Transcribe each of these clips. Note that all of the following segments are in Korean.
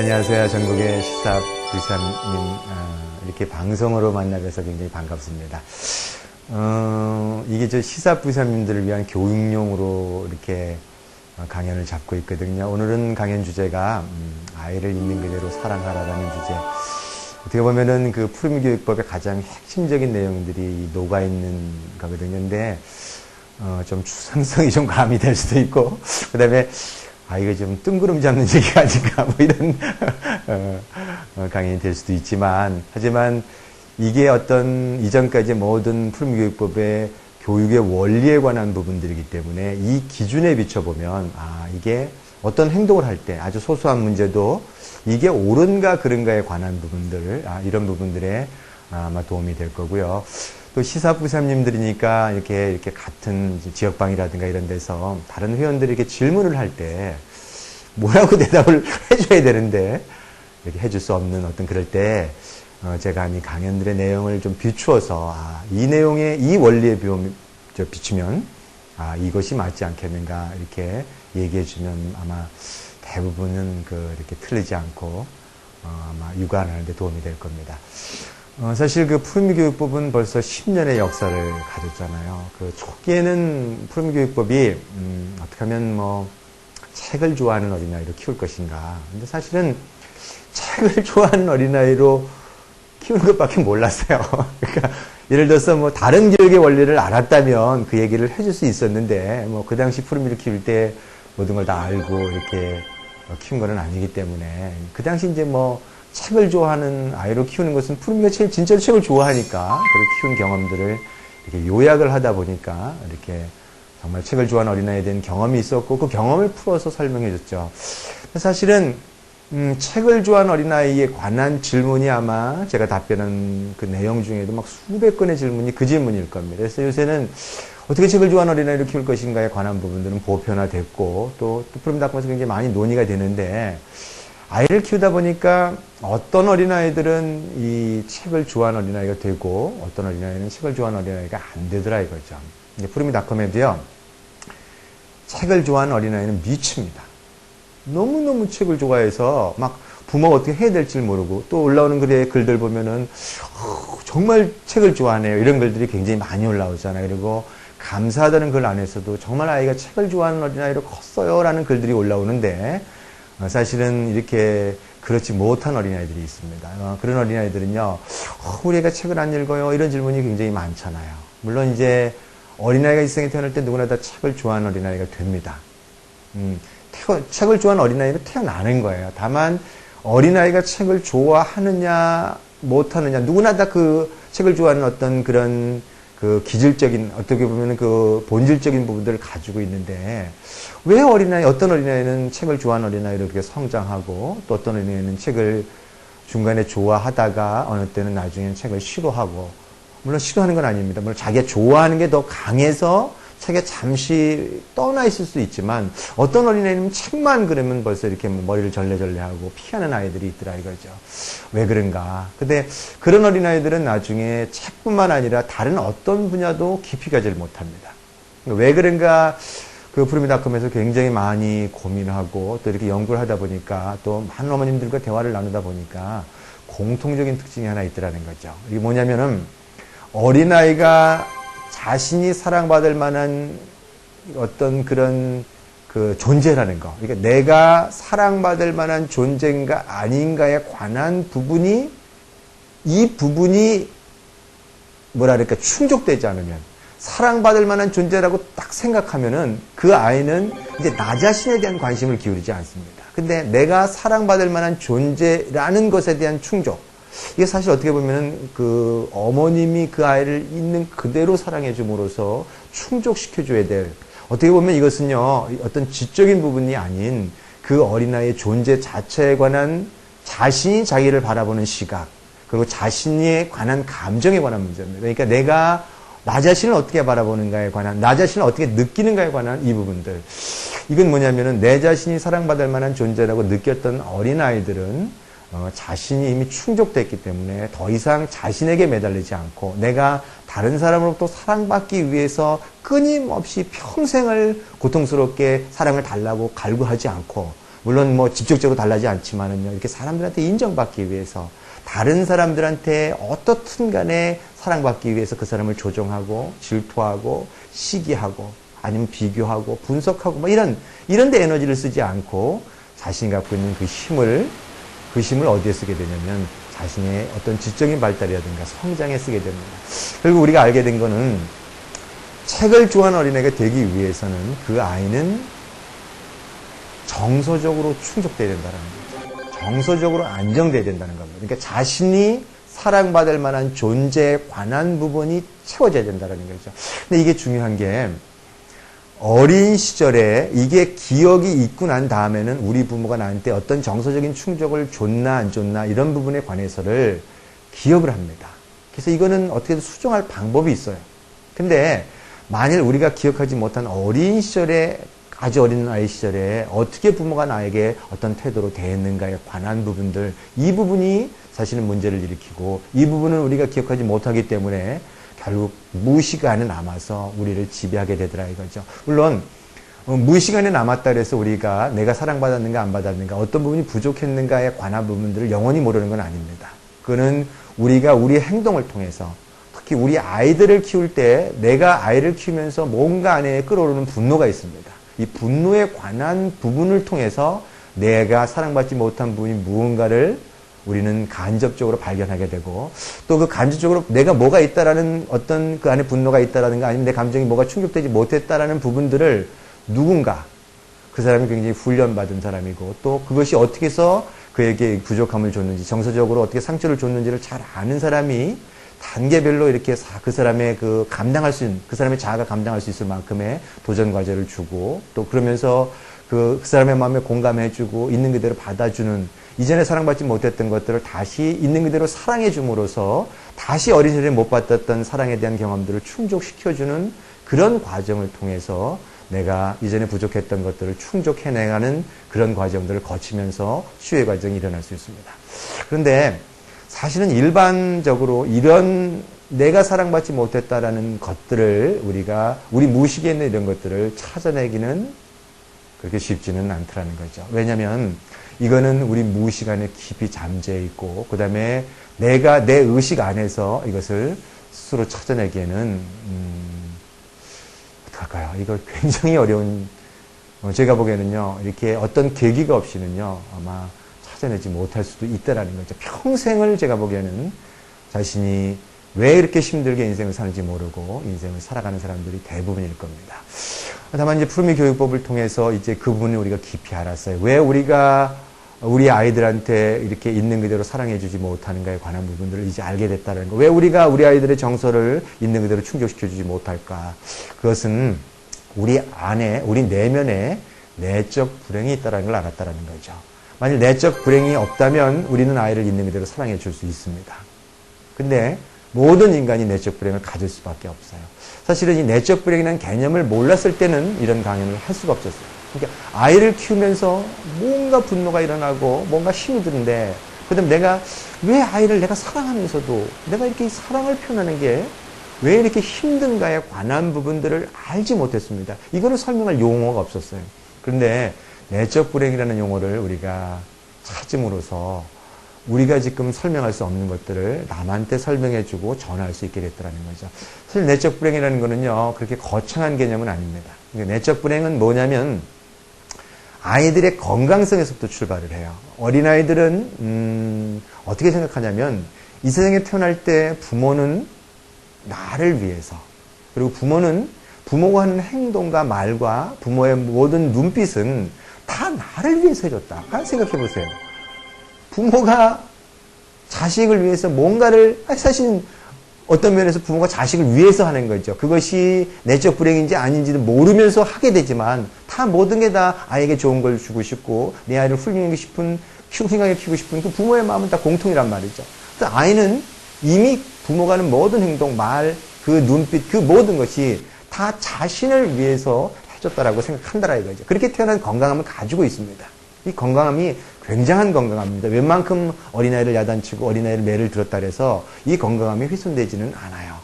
안녕하세요. 전국의 시사부사님 이렇게 방송으로 만나뵈서 굉장히 반갑습니다. 이게 저 시사부사님들을 위한 교육용으로 이렇게 강연을 잡고 있거든요. 오늘은 강연 주제가 아이를 있는 그대로 사랑하라라는 주제. 어떻게 보면은 그 푸르미교육법의 가장 핵심적인 내용들이 녹아있는 거거든요. 근데 좀 추상성이 좀 가미될 수도 있고, 그 다음에 이거 좀 뜬구름 잡는 얘기가 아닌가, 뭐 이런 강연이 될 수도 있지만, 하지만 이게 어떤 이전까지 모든 푸르미교육법의 교육의 원리에 관한 부분들이기 때문에 이 기준에 비춰보면, 이게 어떤 행동을 할 때 아주 소소한 문제도 이게 옳은가 그른가에 관한 부분들, 이런 부분들에 아마 도움이 될 거고요. 또 시사부사님들이니까 이렇게 같은 지역방이라든가 이런 데서 다른 회원들이 이렇게 질문을 할 때 뭐라고 대답을 해줘야 되는데 이렇게 해줄 수 없는 어떤 그럴 때 제가 이 강연들의 내용을 좀 비추어서 이 내용에 이 원리에 비추면 이것이 맞지 않겠는가 이렇게 얘기해주면 아마 대부분은 이렇게 틀리지 않고 아마 육아하는 데 도움이 될 겁니다. 사실 그 푸르미교육법은 벌써 10년의 역사를 가졌잖아요. 그 초기에는 푸르미교육법이 어떻게 하면 책을 좋아하는 어린아이로 키울 것인가. 근데 사실은 책을 좋아하는 어린아이로 키우는 것밖에 몰랐어요. 그러니까 예를 들어서 다른 교육의 원리를 알았다면 그 얘기를 해줄 수 있었는데 그 당시 푸르미를 키울 때 모든 걸 다 알고 이렇게 키운 건 아니기 때문에 그 당시 이제 책을 좋아하는 아이로 키우는 것은 푸르미가 진짜로 책을 좋아하니까 그렇게 키운 경험들을 이렇게 요약을 하다 보니까 이렇게 정말 책을 좋아하는 어린아이에 대한 경험이 있었고 그 경험을 풀어서 설명해 줬죠. 사실은 책을 좋아하는 어린아이에 관한 질문이 아마 제가 답변한 그 내용 중에도 수백 건의 질문이 그 질문일 겁니다. 그래서 요새는 어떻게 책을 좋아하는 어린아이를 키울 것인가에 관한 부분들은 보편화됐고 또 푸르미닷컴에서 굉장히 많이 논의가 되는데 아이를 키우다 보니까 어떤 어린아이들은 이 책을 좋아하는 어린아이가 되고 어떤 어린아이는 책을 좋아하는 어린아이가 안 되더라 이거죠. 푸르미닷컴에도요. 책을 좋아하는 어린아이는 미칩니다. 너무너무 책을 좋아해서 부모가 어떻게 해야 될지 모르고 또 올라오는 글들 보면은 정말 책을 좋아하네요. 이런 글들이 굉장히 많이 올라오잖아요. 그리고 감사하다는 글 안에서도 정말 아이가 책을 좋아하는 어린아이로 컸어요 라는 글들이 올라오는데 사실은 이렇게 그렇지 못한 어린아이들이 있습니다. 그런 어린아이들은요, 우리 애가 책을 안 읽어요. 이런 질문이 굉장히 많잖아요. 물론 이제 어린아이가 이 세상에 태어날 때 누구나 다 책을 좋아하는 어린아이가 됩니다. 책을 좋아하는 어린아이는 태어나는 거예요. 다만 어린아이가 책을 좋아하느냐 못하느냐 누구나 다 그 책을 좋아하는 어떤 그런 그 기질적인 어떻게 보면 그 본질적인 부분들을 가지고 있는데 왜 어떤 어린아이는 책을 좋아하는 어린아이로 그렇게 성장하고 또 어떤 어린아이는 책을 중간에 좋아하다가 어느 때는 나중에는 책을 싫어하고 물론 싫어하는 건 아닙니다. 물론 자기가 좋아하는 게 더 강해서 책에 잠시 떠나 있을 수 있지만 어떤 어린아이는 책만 그러면 벌써 이렇게 머리를 절레절레하고 피하는 아이들이 있더라 이거죠. 왜 그런가. 근데 그런 어린아이들은 나중에 책뿐만 아니라 다른 어떤 분야도 깊이 가지를 못합니다. 왜 그런가 그 푸르미닷컴에서 굉장히 많이 고민하고 또 이렇게 연구를 하다 보니까 또 많은 어머님들과 대화를 나누다 보니까 공통적인 특징이 하나 있더라는 거죠. 이게 뭐냐면은 어린아이가 자신이 사랑받을 만한 어떤 그런 그 존재라는 거. 그러니까 내가 사랑받을 만한 존재인가 아닌가에 관한 부분이 이 부분이 충족되지 않으면 사랑받을 만한 존재라고 딱 생각하면은 그 아이는 이제 나 자신에 대한 관심을 기울이지 않습니다. 근데 내가 사랑받을 만한 존재라는 것에 대한 충족. 이게 사실 어떻게 보면은 그 어머님이 그 아이를 있는 그대로 사랑해 줌으로써 충족시켜줘야 될 어떻게 보면 이것은요 어떤 지적인 부분이 아닌 그 어린아이의 존재 자체에 관한 자신이 자기를 바라보는 시각 그리고 자신에 관한 감정에 관한 문제입니다. 그러니까 내가 나 자신을 어떻게 바라보는가에 관한 나 자신을 어떻게 느끼는가에 관한 이 부분들 이건 뭐냐면은 내 자신이 사랑받을 만한 존재라고 느꼈던 어린아이들은 자신이 이미 충족됐기 때문에 더 이상 자신에게 매달리지 않고 내가 다른 사람으로부터 사랑받기 위해서 끊임없이 평생을 고통스럽게 사랑을 달라고 갈구하지 않고 물론 뭐 직접적으로 달라지지 않지만은요, 이렇게 사람들한테 인정받기 위해서, 다른 사람들한테 어떻든 간에 사랑받기 위해서 그 사람을 조종하고, 질투하고, 시기하고, 아니면 비교하고, 분석하고, 뭐 이런 데 에너지를 쓰지 않고, 자신이 갖고 있는 그 힘을 어디에 쓰게 되냐면, 자신의 어떤 지적인 발달이라든가 성장에 쓰게 됩니다. 그리고 우리가 알게 된 거는, 책을 좋아하는 어린애가 되기 위해서는 그 아이는 정서적으로 충족돼야 된다는 거죠. 정서적으로 안정돼야 된다는 겁니다. 그러니까 자신이 사랑받을 만한 존재에 관한 부분이 채워져야 된다는 거죠. 근데 이게 중요한 게, 어린 시절에 이게 기억이 있고 난 다음에는 우리 부모가 나한테 어떤 정서적인 충족을 줬나 안 줬나 이런 부분에 관해서를 기억을 합니다. 그래서 이거는 어떻게든 수정할 방법이 있어요. 근데 만일 우리가 기억하지 못한 어린 시절에, 아주 어린 아이 시절에 어떻게 부모가 나에게 어떤 태도로 대했는가에 관한 부분들, 이 부분이 사실은 문제를 일으키고, 이 부분은 우리가 기억하지 못하기 때문에 결국 무의식 안에 남아서 우리를 지배하게 되더라 이거죠. 물론 무의식 안에 남았다 그래서 우리가 내가 사랑받았는가 안 받았는가, 어떤 부분이 부족했는가에 관한 부분들을 영원히 모르는 건 아닙니다. 그거는 우리가 우리의 행동을 통해서, 특히 우리 아이들을 키울 때 내가 아이를 키우면서 뭔가 안에 끌어오르는 분노가 있습니다. 이 분노에 관한 부분을 통해서 내가 사랑받지 못한 부분이 무언가를 우리는 간접적으로 발견하게 되고, 또 그 간접적으로 내가 뭐가 있다라는 어떤 그 안에 분노가 있다라든가, 아니면 내 감정이 뭐가 충족되지 못했다라는 부분들을 누군가, 그 사람이 굉장히 훈련받은 사람이고, 또 그것이 어떻게 해서 그에게 부족함을 줬는지, 정서적으로 어떻게 상처를 줬는지를 잘 아는 사람이 단계별로 이렇게 그 사람의 그 감당할 수 있는, 그 사람의 자아가 감당할 수 있을 만큼의 도전 과제를 주고, 또 그러면서 그 사람의 마음에 공감해주고 있는 그대로 받아주는, 이전에 사랑받지 못했던 것들을 다시 있는 그대로 사랑해 줌으로써 다시 어린 시절에 못 받았던 사랑에 대한 경험들을 충족시켜주는 그런 과정을 통해서 내가 이전에 부족했던 것들을 충족해내가는 그런 과정들을 거치면서 치유의 과정이 일어날 수 있습니다. 그런데 사실은 일반적으로 이런 내가 사랑받지 못했다라는 것들을 우리 무의식에 있는 이런 것들을 찾아내기는 그렇게 쉽지는 않더라는 거죠. 왜냐하면 이거는 우리 무의식 안에 깊이 잠재 있고, 그 다음에 내가 내 의식 안에서 이것을 스스로 찾아내기에는 어떡할까요? 이거 굉장히 어려운, 제가 보기에는요, 이렇게 어떤 계기가 없이는요, 아마 찾아내지 못할 수도 있다라는 거죠. 평생을 제가 보기에는 자신이 왜 이렇게 힘들게 인생을 사는지 모르고 인생을 살아가는 사람들이 대부분일 겁니다. 다만 이제 푸르미 교육법을 통해서 이제 그 부분을 우리가 깊이 알았어요. 왜 우리가 우리 아이들한테 이렇게 있는 그대로 사랑해주지 못하는가에 관한 부분들을 이제 알게 됐다는 거. 왜 우리가 우리 아이들의 정서를 있는 그대로 충족시켜주지 못할까? 그것은 우리 안에, 우리 내면에 내적 불행이 있다는 걸 알았다는 거죠. 만일 내적 불행이 없다면 우리는 아이를 있는 그대로 사랑해 줄 수 있습니다. 근데 모든 인간이 내적 불행을 가질 수밖에 없어요. 사실은 이 내적 불행이라는 개념을 몰랐을 때는 이런 강연을 할 수가 없었어요. 그러니까 아이를 키우면서 뭔가 분노가 일어나고 뭔가 힘이 드는데, 그다음 내가 왜 아이를 내가 사랑하면서도 내가 이렇게 사랑을 표현하는 게 왜 이렇게 힘든가에 관한 부분들을 알지 못했습니다. 이거를 설명할 용어가 없었어요. 그런데 내적 불행이라는 용어를 우리가 찾음으로써 우리가 지금 설명할 수 없는 것들을 남한테 설명해주고 전할 수 있게 됐다는 거죠. 사실 내적 불행이라는 거는요, 그렇게 거창한 개념은 아닙니다. 그러니까 내적 불행은 뭐냐면 아이들의 건강성에서부터 출발을 해요. 어린아이들은 어떻게 생각하냐면 이 세상에 태어날 때 부모는 나를 위해서, 그리고 부모가 하는 행동과 말과 부모의 모든 눈빛은 다 나를 위해서 해줬다. 생각해 보세요. 부모가 자식을 위해서 뭔가를, 사실 어떤 면에서 부모가 자식을 위해서 하는 거죠. 그것이 내적 불행인지 아닌지도 모르면서 하게 되지만 다 모든 게 다 아이에게 좋은 걸 주고 싶고 내 아이를 훌륭하게 키우고 싶은 그 부모의 마음은 다 공통이란 말이죠. 아이는 이미 부모가 하는 모든 행동, 말, 그 눈빛, 그 모든 것이 다 자신을 위해서 해줬다라고 생각한다라 이거죠. 그렇게 태어난 건강함을 가지고 있습니다. 이 건강함이 굉장한 건강함입니다. 웬만큼 어린아이를 야단치고 어린아이를 매를 들었다 해서 이 건강함이 훼손되지는 않아요.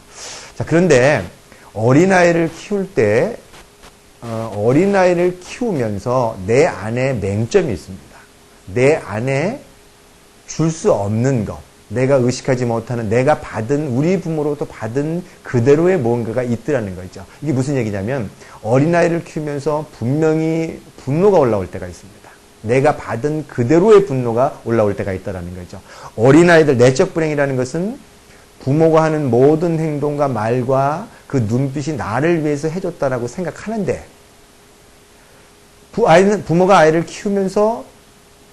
자, 그런데 어린아이를 키울 때 어린아이를 키우면서 내 안에 맹점이 있습니다. 내 안에 줄 수 없는 것, 내가 의식하지 못하는, 내가 받은, 우리 부모로부터 받은 그대로의 뭔가가 있더라는 거죠. 이게 무슨 얘기냐면 어린아이를 키우면서 분명히 분노가 올라올 때가 있습니다. 내가 받은 그대로의 분노가 올라올 때가 있다는 거죠. 어린아이들, 내적 불행이라는 것은 부모가 하는 모든 행동과 말과 그 눈빛이 나를 위해서 해줬다라고 생각하는데, 부모가 아이를 키우면서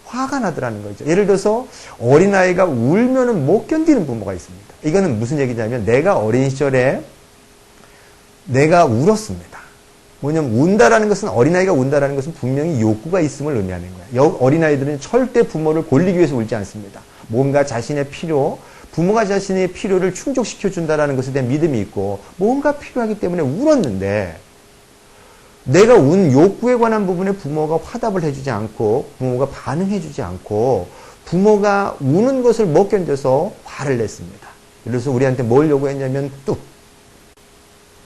화가 나더라는 거죠. 예를 들어서 어린아이가 울면은 못 견디는 부모가 있습니다. 이거는 무슨 얘기냐면 내가 어린 시절에 내가 울었습니다. 뭐냐면 운다라는 것은, 어린아이가 운다라는 것은 분명히 욕구가 있음을 의미하는 거예요. 어린아이들은 절대 부모를 골리기 위해서 울지 않습니다. 뭔가 자신의 필요, 부모가 자신의 필요를 충족시켜준다라는 것에 대한 믿음이 있고 뭔가 필요하기 때문에 울었는데, 내가 운 욕구에 관한 부분에 부모가 화답을 해주지 않고 부모가 반응해주지 않고 부모가 우는 것을 못 견뎌서 화를 냈습니다. 그래서 우리한테 뭘 요구했냐면 뚝!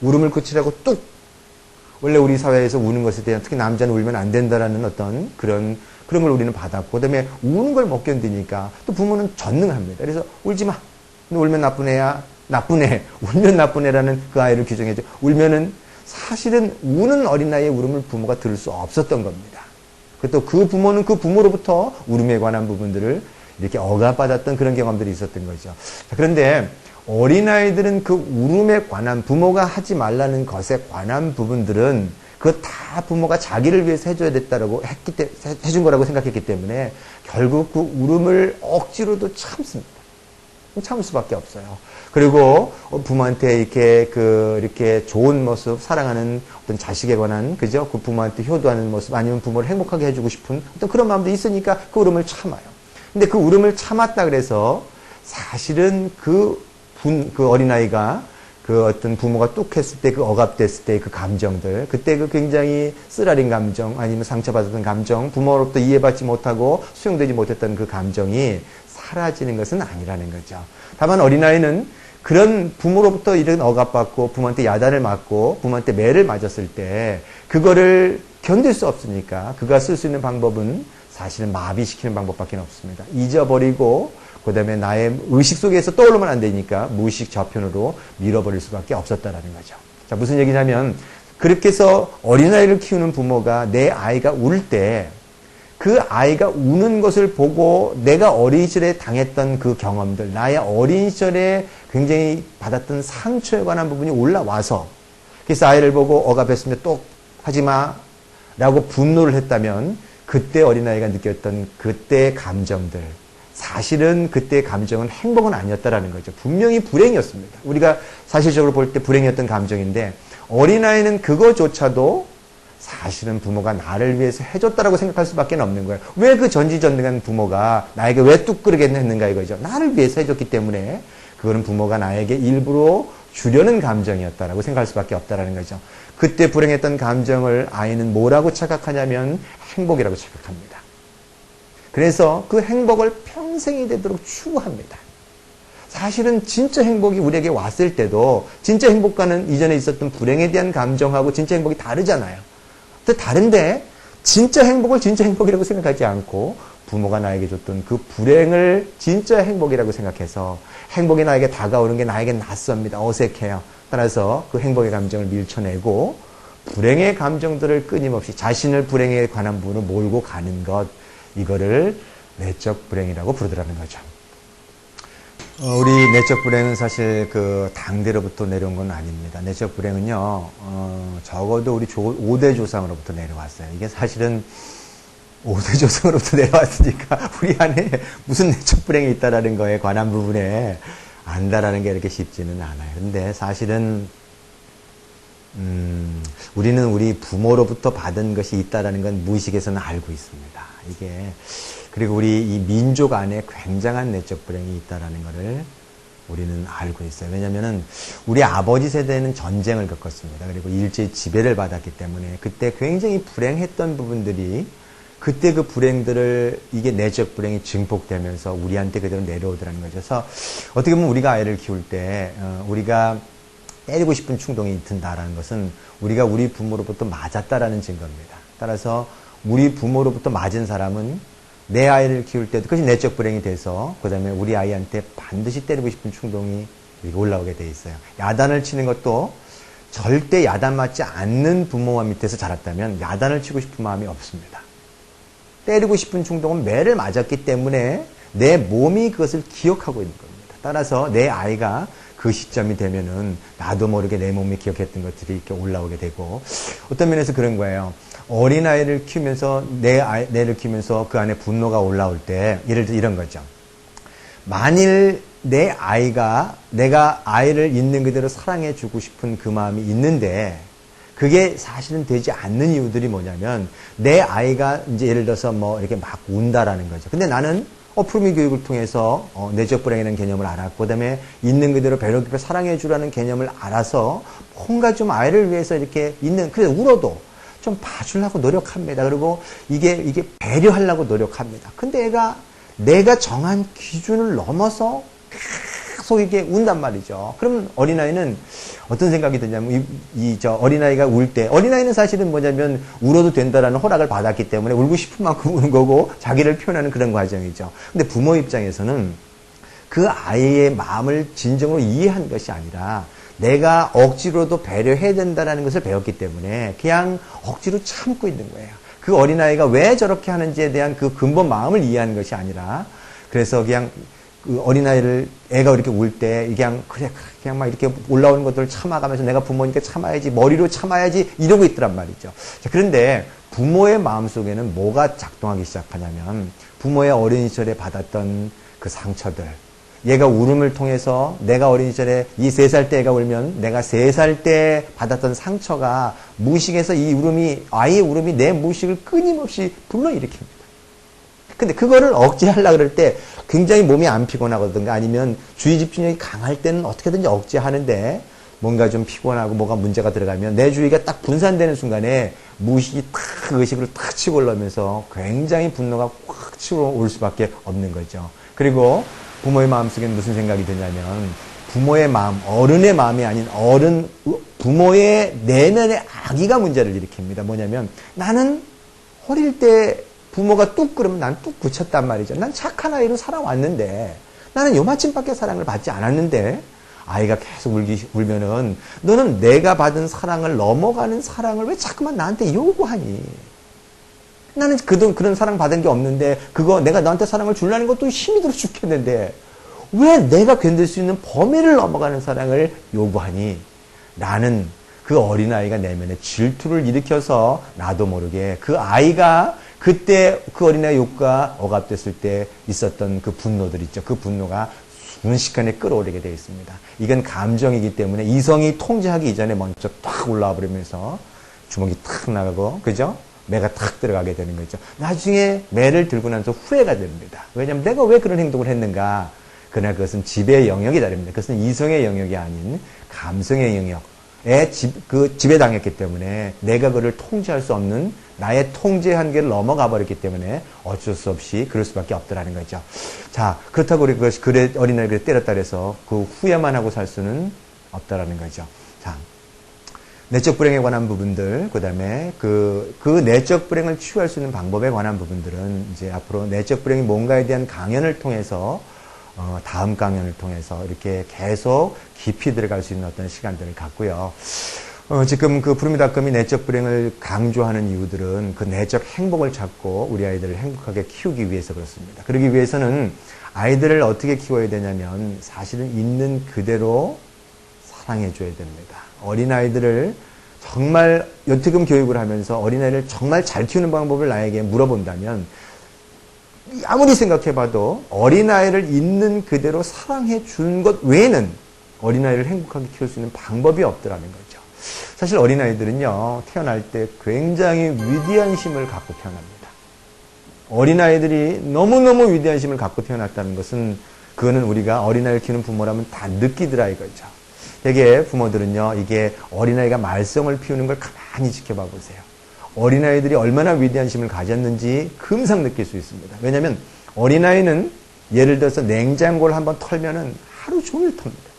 울음을 그치라고 뚝! 원래 우리 사회에서 우는 것에 대한, 특히 남자는 울면 안 된다라는 어떤 그런 걸 우리는 받았고, 그 다음에 우는 걸 못 견디니까 또 부모는 전능합니다. 그래서 울지 마. 너 울면 나쁜 애야. 나쁜 애. 울면 나쁜 애라는 그 아이를 규정해줘. 울면은 사실은 우는 어린아이의 울음을 부모가 들을 수 없었던 겁니다. 또 그 부모는 그 부모로부터 울음에 관한 부분들을 이렇게 억압받았던 그런 경험들이 있었던 거죠. 그런데 어린아이들은 그 울음에 관한, 부모가 하지 말라는 것에 관한 부분들은 그거 다 부모가 자기를 위해서 해줘야 됐다라고 해준 거라고 생각했기 때문에 결국 그 울음을 억지로도 참습니다. 참을 수밖에 없어요. 그리고 부모한테 이렇게 좋은 모습, 사랑하는 어떤 자식에 관한, 그죠? 그 부모한테 효도하는 모습, 아니면 부모를 행복하게 해주고 싶은 어떤 그런 마음도 있으니까 그 울음을 참아요. 근데 그 울음을 참았다 그래서 사실은 그 어린아이가 그 어떤 부모가 뚝 했을 때, 그 억압됐을 때 그 감정들, 그때 그 굉장히 쓰라린 감정, 아니면 상처받았던 감정, 부모로부터 이해받지 못하고 수용되지 못했던 그 감정이 사라지는 것은 아니라는 거죠. 다만 어린아이는 그런 부모로부터 이런 억압받고 부모한테 야단을 맞고 부모한테 매를 맞았을 때 그거를 견딜 수 없으니까 그가 쓸 수 있는 방법은 사실은 마비시키는 방법밖에 없습니다. 잊어버리고 그 다음에 나의 의식 속에서 떠오르면 안 되니까 무의식 저편으로 밀어버릴 수밖에 없었다라는 거죠. 자, 무슨 얘기냐면 그렇게 해서 어린아이를 키우는 부모가 내 아이가 울 때 그 아이가 우는 것을 보고 내가 어린 시절에 당했던 그 경험들, 나의 어린 시절에 굉장히 받았던 상처에 관한 부분이 올라와서, 그래서 아이를 보고 억압했으면 또 하지 마 라고 분노를 했다면 그때 어린아이가 느꼈던 그때의 감정들, 사실은 그때의 감정은 행복은 아니었다라는 거죠. 분명히 불행이었습니다. 우리가 사실적으로 볼 때 불행이었던 감정인데 어린아이는 그거조차도 사실은 부모가 나를 위해서 해줬다라고 생각할 수밖에 없는 거예요. 왜 그 전지전능한 부모가 나에게 왜 뚝 그러게 했는가 이거죠. 나를 위해서 해줬기 때문에 그거는 부모가 나에게 일부러 주려는 감정이었다라고 생각할 수밖에 없다라는 거죠. 그때 불행했던 감정을 아이는 뭐라고 착각하냐면 행복이라고 착각합니다. 그래서 그 행복을 평생이 되도록 추구합니다. 사실은 진짜 행복이 우리에게 왔을 때도 진짜 행복과는 이전에 있었던 불행에 대한 감정하고 진짜 행복이 다르잖아요. 다른데 진짜 행복을 진짜 행복이라고 생각하지 않고 부모가 나에게 줬던 그 불행을 진짜 행복이라고 생각해서 행복이 나에게 다가오는 게 나에게 낯섭니다. 어색해요. 따라서 그 행복의 감정을 밀쳐내고 불행의 감정들을 끊임없이 자신을 불행에 관한 부분을 몰고 가는 것, 이거를 내적 불행이라고 부르더라는 거죠. 우리 내적 불행은 사실 그 당대로부터 내려온 건 아닙니다. 내적 불행은요, 적어도 우리 5대 조상으로부터 내려왔어요. 이게 사실은 5대 조상으로부터 내려왔으니까 우리 안에 무슨 내적 불행이 있다라는 거에 관한 부분에 안다라는 게 이렇게 쉽지는 않아요. 근데 사실은, 우리는 우리 부모로부터 받은 것이 있다라는 건 무의식에서는 알고 있습니다. 이게, 그리고 우리 이 민족 안에 굉장한 내적 불행이 있다라는 것을 우리는 알고 있어요. 왜냐면은 우리 아버지 세대는 전쟁을 겪었습니다. 그리고 일제히 지배를 받았기 때문에 그때 굉장히 불행했던 부분들이 그때 그 불행들을 이게 내적 불행이 증폭되면서 우리한테 그대로 내려오더라는 거죠. 그래서 어떻게 보면 우리가 아이를 키울 때 우리가 때리고 싶은 충동이 든다라는 것은 우리가 우리 부모로부터 맞았다라는 증거입니다. 따라서 우리 부모로부터 맞은 사람은 내 아이를 키울 때도 그것이 내적 불행이 돼서 그 다음에 우리 아이한테 반드시 때리고 싶은 충동이 올라오게 돼 있어요. 야단을 치는 것도 절대 야단 맞지 않는 부모와 밑에서 자랐다면 야단을 치고 싶은 마음이 없습니다. 때리고 싶은 충동은 매를 맞았기 때문에 내 몸이 그것을 기억하고 있는 겁니다. 따라서 내 아이가 그 시점이 되면은 나도 모르게 내 몸이 기억했던 것들이 이렇게 올라오게 되고, 어떤 면에서 그런 거예요. 어린아이를 키우면서 내를 키우면서 그 안에 분노가 올라올 때 예를 들어 이런 거죠. 만일 내 아이가 내가 아이를 있는 그대로 사랑해 주고 싶은 그 마음이 있는데 그게 사실은 되지 않는 이유들이 뭐냐면 내 아이가 이제 예를 들어서 뭐 이렇게 막 운다라는 거죠. 근데 나는 푸르미 교육을 통해서 내적 불행이라는 개념을 알았고 그다음에 있는 그대로 배려 깊게 사랑해 주라는 개념을 알아서 뭔가 좀 아이를 위해서 이렇게 그래서 울어도 좀 봐주려고 노력합니다. 그리고 이게 배려하려고 노력합니다. 근데 애가 내가 정한 기준을 넘어서 계속 이게 운단 말이죠. 그러면 어린아이는 어떤 생각이 드냐면 어린아이가 울 때, 어린아이는 사실은 뭐냐면 울어도 된다라는 허락을 받았기 때문에 울고 싶은 만큼 우는 거고 자기를 표현하는 그런 과정이죠. 근데 부모 입장에서는 그 아이의 마음을 진정으로 이해한 것이 아니라 내가 억지로도 배려해야 된다는 것을 배웠기 때문에 그냥 억지로 참고 있는 거예요. 그 어린아이가 왜 저렇게 하는지에 대한 그 근본 마음을 이해하는 것이 아니라, 그래서 그냥 그 어린아이를 애가 이렇게 울 때 그냥 막 이렇게 올라오는 것들을 참아가면서 내가 부모니까 참아야지, 머리로 참아야지 이러고 있더란 말이죠. 자, 그런데 부모의 마음속에는 뭐가 작동하기 시작하냐면 부모의 어린 시절에 받았던 그 상처들, 얘가 울음을 통해서 내가 어린 시절에 이 3살 때 애가 울면 내가 3살 때 받았던 상처가 무의식에서 아이의 울음이 내 무의식을 끊임없이 불러일으킵니다. 근데 그거를 억제하려고 그럴 때 굉장히 몸이 안 피곤하거든가 아니면 주의 집중력이 강할 때는 어떻게든지 억제하는데 뭔가 좀 피곤하고 뭐가 문제가 들어가면 내 주의가 딱 분산되는 순간에 무의식이 탁 의식으로 탁 치고 올라오면서 굉장히 분노가 확 치고 올 수밖에 없는 거죠. 그리고 부모의 마음속에는 무슨 생각이 드냐면 부모의 마음, 어른의 마음이 아닌 부모의 내면의 악의가 문제를 일으킵니다. 뭐냐면 나는 어릴 때 부모가 뚝 그러면 난 뚝 붙였단 말이죠. 난 착한 아이로 살아왔는데 나는 요마침밖에 사랑을 받지 않았는데 아이가 계속 울면은 너는 내가 받은 사랑을 넘어가는 사랑을 왜 자꾸만 나한테 요구하니? 나는 그런 사랑 받은 게 없는데 내가 너한테 사랑을 주려는 것도 힘이 들어 죽겠는데 왜 내가 견딜 수 있는 범위를 넘어가는 사랑을 요구하니? 라는 그 어린아이가 내면에 질투를 일으켜서 나도 모르게 그 아이가 그때 그 어린아이 욕구가 억압됐을 때 있었던 그 분노들 있죠. 그 분노가 순식간에 끌어오르게 되어 있습니다. 이건 감정이기 때문에 이성이 통제하기 이전에 먼저 탁 올라와 버리면서 주먹이 탁 나가고, 그죠? 매가 탁 들어가게 되는 거죠. 나중에 매를 들고 나서 후회가 됩니다. 왜냐하면 내가 왜 그런 행동을 했는가? 그러나 그것은 지배의 영역이 다릅니다. 그것은 이성의 영역이 아닌 감성의 영역에 지배당했기 때문에 내가 그를 통제할 수 없는 나의 통제 한계를 넘어가 버렸기 때문에 어쩔 수 없이 그럴 수밖에 없더라는 거죠. 자, 그렇다고 그래 어린아이를 때렸다 그래서 그 후회만 하고 살 수는 없다라는 거죠. 자, 내적 불행에 관한 부분들, 그 다음에 그 내적 불행을 치유할 수 있는 방법에 관한 부분들은 이제 앞으로 내적 불행이 뭔가에 대한 강연을 통해서 다음 강연을 통해서 이렇게 계속 깊이 들어갈 수 있는 어떤 시간들을 갖고요. 지금 그 푸르미닷컴이 내적 불행을 강조하는 이유들은 그 내적 행복을 찾고 우리 아이들을 행복하게 키우기 위해서 그렇습니다. 그러기 위해서는 아이들을 어떻게 키워야 되냐면 사실은 있는 그대로 사랑해줘야 됩니다. 어린아이들을 정말 여태금 교육을 하면서 어린아이를 정말 잘 키우는 방법을 나에게 물어본다면 아무리 생각해봐도 어린아이를 있는 그대로 사랑해 주는 것 외에는 어린아이를 행복하게 키울 수 있는 방법이 없더라는 거죠. 사실 어린아이들은요, 태어날 때 굉장히 위대한 힘을 갖고 태어납니다. 어린아이들이 너무너무 위대한 힘을 갖고 태어났다는 것은 그거는 우리가 어린아이를 키우는 부모라면 다 느끼더라 이거죠. 되게 부모들은요, 이게 어린아이가 말썽을 피우는 걸 가만히 지켜봐 보세요. 어린아이들이 얼마나 위대한 힘을 가졌는지 금방 느낄 수 있습니다. 왜냐하면 어린아이는 예를 들어서 냉장고를 한번 털면은 하루 종일 텁니다.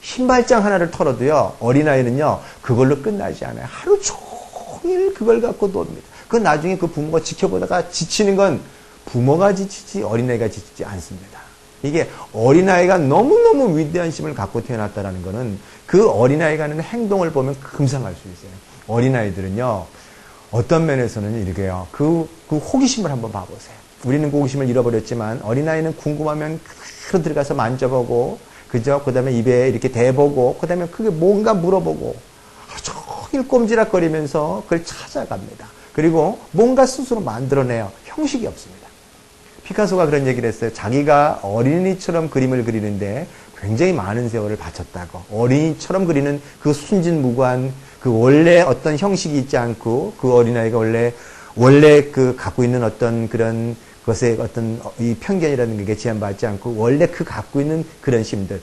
신발장 하나를 털어도요, 어린아이는요, 그걸로 끝나지 않아요. 하루 종일 그걸 갖고 놉니다. 그 나중에 그 부모가 지켜보다가 지치는 건 부모가 지치지 어린아이가 지치지 않습니다. 이게 어린아이가 너무너무 위대한 힘을 갖고 태어났다는 것은 그 어린아이가 하는 행동을 보면 금상할 수 있어요. 어린아이들은요, 어떤 면에서는 이렇게요, 그 호기심을 한번 봐보세요. 우리는 그 호기심을 잃어버렸지만 어린아이는 궁금하면 그대로 들어가서 만져보고, 그죠? 그 다음에 입에 이렇게 대보고, 그 다음에 그게 뭔가 물어보고, 하루 종일 꼼지락거리면서 그걸 찾아갑니다. 그리고 뭔가 스스로 만들어내요. 형식이 없습니다. 피카소가 그런 얘기를 했어요. 자기가 어린이처럼 그림을 그리는데 굉장히 많은 세월을 바쳤다고. 어린이처럼 그리는 그 순진무구한 그 원래 어떤 형식이 있지 않고, 그 어린아이가 원래 그 갖고 있는 어떤 그런 것의 어떤 이 편견이라는 게 제한받지 않고 원래 그 갖고 있는 그런 힘들,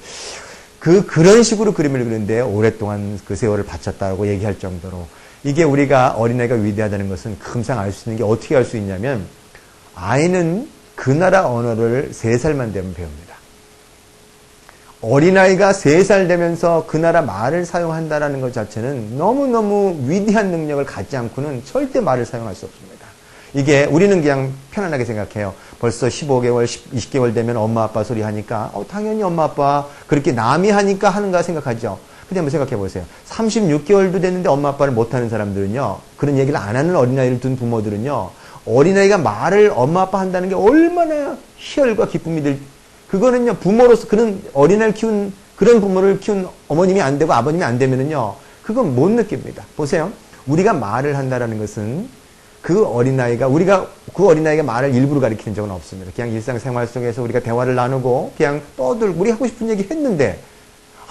그런 식으로 그림을 그리는데 오랫동안 그 세월을 바쳤다고 얘기할 정도로, 이게 우리가 어린아이가 위대하다는 것은 금상 알 수 있는 게 어떻게 알 수 있냐면, 아이는 그 나라 언어를 3살만 되면 배웁니다. 어린아이가 3살 되면서 그 나라 말을 사용한다는 것 자체는 너무너무 위대한 능력을 갖지 않고는 절대 말을 사용할 수 없습니다. 이게 우리는 그냥 편안하게 생각해요. 벌써 15개월, 20개월 되면 엄마 아빠 소리 하니까 당연히 엄마 아빠 그렇게 남이 하니까 하는가 생각하죠. 근데 한번 생각해 보세요. 36개월도 됐는데 엄마 아빠를 못하는 사람들은요, 그런 얘기를 안 하는 어린아이를 둔 부모들은요, 어린아이가 말을 엄마 아빠 한다는 게 얼마나 희열과 기쁨이 그거는요, 부모로서 그런 어린아이를 키운, 그런 부모를 키운 어머님이 안 되고 아버님이 안 되면은요, 그건 못 느낍니다. 보세요. 우리가 말을 한다라는 것은 우리가 그 어린아이가 말을 일부러 가르치는 적은 없습니다. 그냥 일상생활 속에서 우리가 대화를 나누고, 그냥 떠들고, 우리 하고 싶은 얘기 했는데,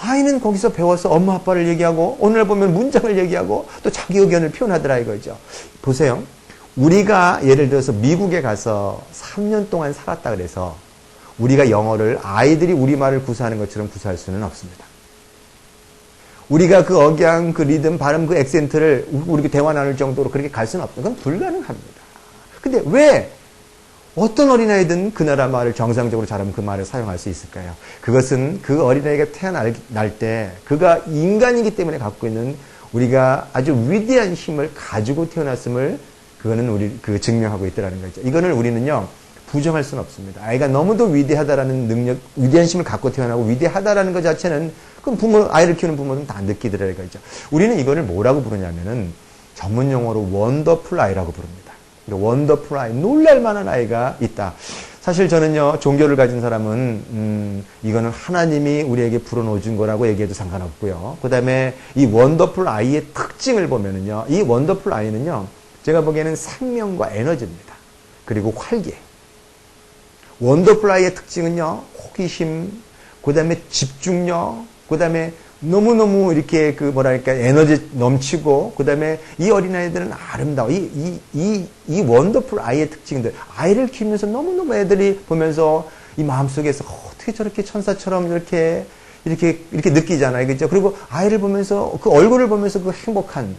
아이는 거기서 배워서 엄마 아빠를 얘기하고, 오늘 보면 문장을 얘기하고, 또 자기 의견을 표현하더라 이거죠. 보세요. 우리가 예를 들어서 미국에 가서 3년 동안 살았다 그래서 우리가 영어를 아이들이 우리말을 구사하는 것처럼 구사할 수는 없습니다. 우리가 그 억양, 그 리듬, 발음, 그 액센트를 우리가 대화 나눌 정도로 그렇게 갈 수는 없다. 그건 불가능합니다. 근데 왜 어떤 어린아이든 그 나라 말을 정상적으로 잘하면 그 말을 사용할 수 있을까요? 그것은 그 어린아이가 태어날 때 그가 인간이기 때문에 갖고 있는 우리가 아주 위대한 힘을 가지고 태어났음을 그거는 증명하고 있다는 거죠. 이거는 우리는요, 부정할 수는 없습니다. 아이가 너무도 위대하다라는 능력, 위대한 힘을 갖고 태어나고 위대하다라는 것 자체는 그럼 아이를 키우는 부모는 다 느끼더라 이거죠. 우리는 이거를 뭐라고 부르냐면은 전문 용어로 원더풀 아이라고 부릅니다. 원더풀 아이, 놀랄만한 아이가 있다. 사실 저는요, 종교를 가진 사람은 이거는 하나님이 우리에게 불어넣어준 거라고 얘기해도 상관없고요. 그 다음에 이 원더풀 아이의 특징을 보면은요, 이 원더풀 아이는요, 제가 보기에는 생명과 에너지입니다. 그리고 활기. 원더풀 아이의 특징은요, 호기심, 그 다음에 집중력, 그 다음에 너무너무 이렇게 에너지 넘치고, 그 다음에 이 어린아이들은 아름다워. 이 원더풀 아이의 특징들. 아이를 키우면서 너무너무 애들이 보면서 이 마음속에서 어떻게 저렇게 천사처럼 이렇게 느끼잖아요. 그죠? 그리고 아이를 보면서, 그 얼굴을 보면서 그 행복한,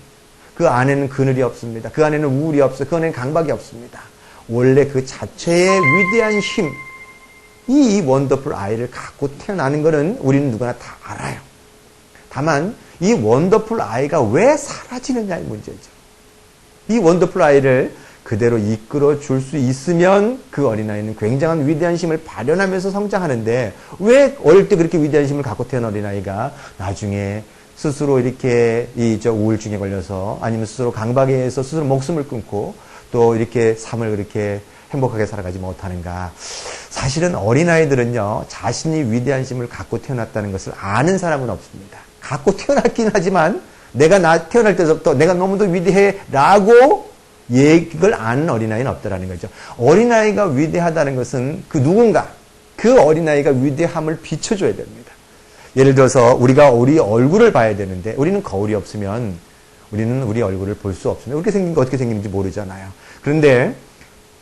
그 안에는 그늘이 없습니다. 그 안에는 우울이 없어요. 그 안에는 강박이 없습니다. 원래 그 자체의 위대한 힘, 이 원더풀 아이를 갖고 태어나는 것은 우리는 누구나 다 알아요. 다만 이 원더풀 아이가 왜 사라지느냐의 문제죠. 이 원더풀 아이를 그대로 이끌어 줄 수 있으면 그 어린아이는 굉장한 위대한 힘을 발현하면서 성장하는데, 왜 어릴 때 그렇게 위대한 힘을 갖고 태어난 어린아이가 나중에 스스로 이렇게 우울증에 걸려서, 아니면 스스로 강박에 의해서 스스로 목숨을 끊고 또 이렇게 삶을 그렇게 행복하게 살아가지 못하는가. 사실은 어린아이들은요, 자신이 위대한 힘을 갖고 태어났다는 것을 아는 사람은 없습니다. 갖고 태어났긴 하지만 내가 태어날 때부터 내가 너무도 위대해 라고 이걸 아는 어린아이는 없다라는 거죠. 어린아이가 위대하다는 것은 그 어린아이가 위대함을 비춰줘야 됩니다. 예를 들어서 우리가 우리 얼굴을 봐야 되는데, 우리는 거울이 없으면 우리는 우리 얼굴을 볼 수 없습니다. 어떻게 생긴지 모르잖아요. 그런데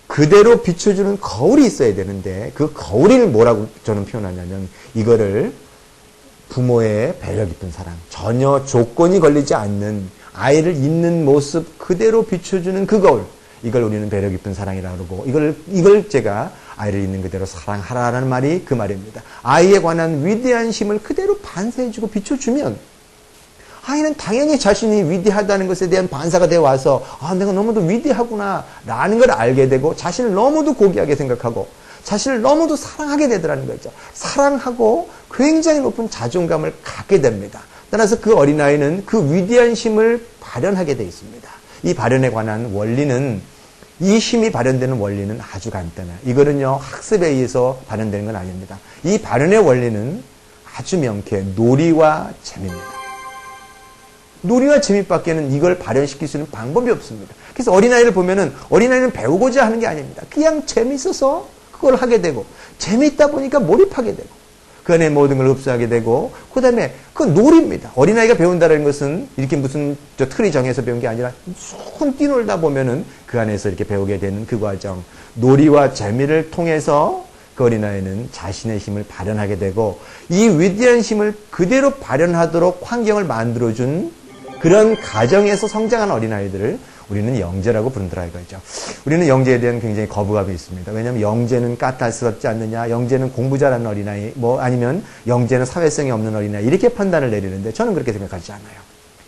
그대로 비춰주는 거울이 있어야 되는데, 그 거울을 뭐라고 저는 표현하냐면, 이거를 부모의 배려 깊은 사랑, 전혀 조건이 걸리지 않는 아이를 있는 모습 그대로 비춰주는 그 거울, 이걸 우리는 배려 깊은 사랑이라고 그러고 이걸 제가 아이를 있는 그대로 사랑하라는 말이 그 말입니다. 아이에 관한 위대한 심을 그대로 반사해주고 비춰주면 아이는 당연히 자신이 위대하다는 것에 대한 반사가 되어 와서 내가 너무도 위대하구나 라는 걸 알게 되고 자신을 너무도 고귀하게 생각하고 자신을 너무도 사랑하게 되더라는 거죠. 사랑하고 굉장히 높은 자존감을 갖게 됩니다. 따라서 그 어린아이는 그 위대한 심을 발현하게 되어 있습니다. 이 발현에 관한 원리는 이 힘이 발현되는 원리는 아주 간단해요. 이거는요 학습에 의해서 발현되는 건 아닙니다. 이 발현의 원리는 아주 명쾌해 놀이와 재미입니다. 놀이와 재미밖에는 이걸 발현시킬 수 있는 방법이 없습니다. 그래서 어린아이를 보면은 어린아이는 배우고자 하는 게 아닙니다. 그냥 재밌어서 그걸 하게 되고 재미있다 보니까 몰입하게 되고 그 안에 모든 걸 흡수하게 되고 그 다음에 그 놀이입니다. 어린아이가 배운다는 것은 이렇게 무슨 틀이 정해서 배운 게 아니라 손 뛰놀다 보면은 그 안에서 이렇게 배우게 되는 그 과정 놀이와 재미를 통해서 그 어린아이는 자신의 힘을 발현하게 되고 이 위대한 힘을 그대로 발현하도록 환경을 만들어준 그런 가정에서 성장한 어린아이들을 우리는 영재라고 부른다라 이거죠. 우리는 영재에 대한 굉장히 거부감이 있습니다. 왜냐하면 영재는 까탈스럽지 않느냐, 영재는 공부 잘하는 어린아이, 아니면 영재는 사회성이 없는 어린아이 이렇게 판단을 내리는데 저는 그렇게 생각하지 않아요.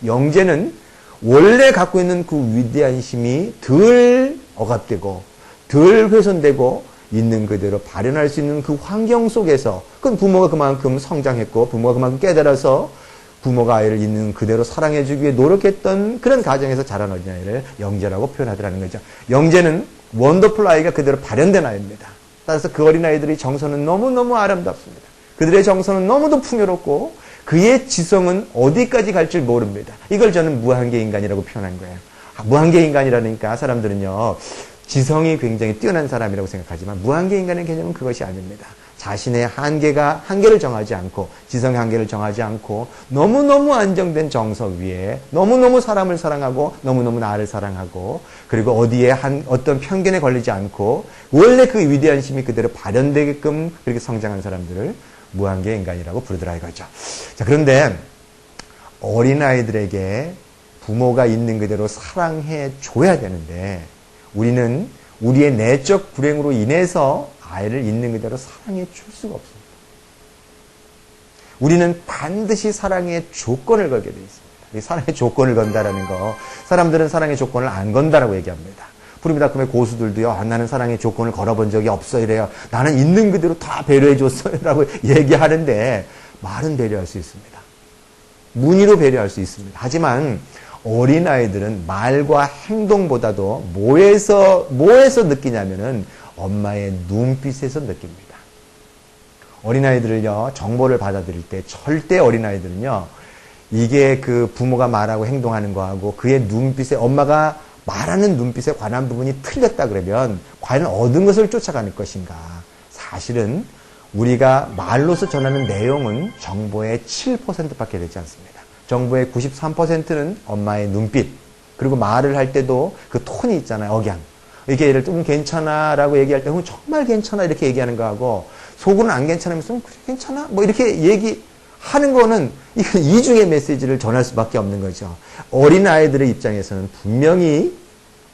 영재는 원래 갖고 있는 그 위대한 힘이 덜 억압되고 덜 훼손되고 있는 그대로 발현할 수 있는 그 환경 속에서 그건 부모가 그만큼 성장했고 부모가 그만큼 깨달아서 부모가 아이를 있는 그대로 사랑해주기 위해 노력했던 그런 가정에서 자란 어린아이를 영재라고 표현하더라는 거죠. 영재는 원더풀 아이가 그대로 발현된 아이입니다. 따라서 그 어린아이들의 정서는 너무너무 아름답습니다. 그들의 정서는 너무도 풍요롭고 그의 지성은 어디까지 갈 줄 모릅니다. 이걸 저는 무한계 인간이라고 표현한 거예요. 무한계 인간이라니까 사람들은요 지성이 굉장히 뛰어난 사람이라고 생각하지만 무한계 인간의 개념은 그것이 아닙니다. 자신의 한계를 정하지 않고 지성의 한계를 정하지 않고 너무너무 안정된 정서 위에 너무너무 사람을 사랑하고 너무너무 나를 사랑하고 그리고 어디에 어떤 편견에 걸리지 않고 원래 그 위대한 힘이 그대로 발현되게끔 그렇게 성장한 사람들을 무한계 인간이라고 부르더라 이거죠. 자, 그런데 어린아이들에게 부모가 있는 그대로 사랑해 줘야 되는데 우리는 우리의 내적 불행으로 인해서 아이를 있는 그대로 사랑해 줄 수가 없습니다. 우리는 반드시 사랑의 조건을 걸게 되어 있습니다. 이 사랑의 조건을 건다라는 거, 사람들은 사랑의 조건을 안 건다라고 얘기합니다. 푸르미다컴의 고수들도요, 나는 사랑의 조건을 걸어본 적이 없어 이래요. 나는 있는 그대로 다 배려해 줬어요 라고 얘기하는데 말은 배려할 수 있습니다. 문의로 배려할 수 있습니다. 하지만 어린아이들은 말과 행동보다도 뭐에서 느끼냐면은 엄마의 눈빛에서 느낍니다. 어린아이들을요, 정보를 받아들일 때 절대 어린아이들은요, 이게 그 부모가 말하고 행동하는 거하고 그의 눈빛에, 엄마가 말하는 눈빛에 관한 부분이 틀렸다 그러면 과연 얻은 것을 쫓아가는 것인가? 사실은 우리가 말로서 전하는 내용은 정보의 7%밖에 되지 않습니다. 정보의 93%는 엄마의 눈빛, 그리고 말을 할 때도 그 톤이 있잖아요, 억양. 이게 예를 들면 괜찮아 라고 얘기할 때 정말 괜찮아 이렇게 얘기하는 거하고 속으로는 안 괜찮으면서 그래 괜찮아 뭐 이렇게 얘기하는 거는 이중의 메시지를 전할 수밖에 없는 거죠. 어린아이들의 입장에서는 분명히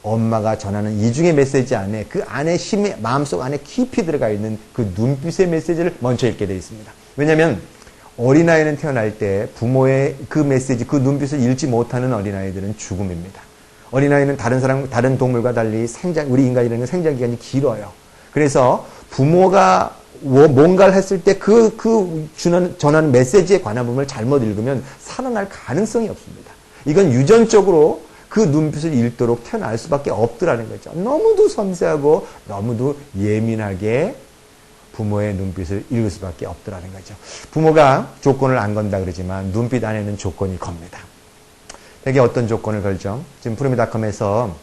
엄마가 전하는 이중의 메시지 안에 그 안에 마음속 안에 깊이 들어가 있는 그 눈빛의 메시지를 먼저 읽게 되어 있습니다. 왜냐하면 어린아이는 태어날 때 부모의 그 메시지, 그 눈빛을 읽지 못하는 어린아이들은 죽음입니다. 어린아이는 다른 동물과 달리 우리 인간이라는 건 생장기간이 길어요. 그래서 부모가 뭔가를 했을 때 전하는 메시지에 관한 부분을 잘못 읽으면 살아날 가능성이 없습니다. 이건 유전적으로 그 눈빛을 읽도록 태어날 수밖에 없더라는 거죠. 너무도 섬세하고 너무도 예민하게 부모의 눈빛을 읽을 수밖에 없더라는 거죠. 부모가 조건을 안 건다 그러지만 눈빛 안에는 조건이 겁니다. 이게 어떤 조건을 걸죠? 지금 푸르미닷컴에서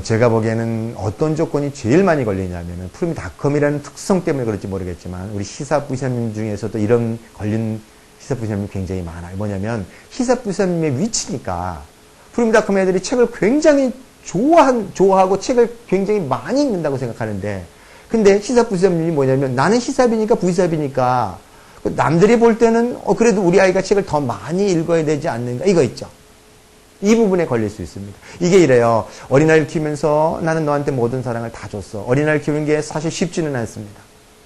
제가 보기에는 어떤 조건이 제일 많이 걸리냐면은 푸르미닷컴이라는 특성 때문에 그럴지 모르겠지만 우리 시사부사님 중에서도 이런 걸린 시사부사님이 굉장히 많아요. 뭐냐면 시사부사님의 위치니까 푸르미닷컴 애들이 책을 굉장히 좋아하고 책을 굉장히 많이 읽는다고 생각하는데 근데 시사부사님이 뭐냐면 나는 시사비니까 부사비니까 남들이 볼 때는 그래도 우리 아이가 책을 더 많이 읽어야 되지 않는가 이거 있죠. 이 부분에 걸릴 수 있습니다. 이게 이래요. 어린아이를 키우면서 나는 너한테 모든 사랑을 다 줬어. 어린아이를 키우는 게 사실 쉽지는 않습니다.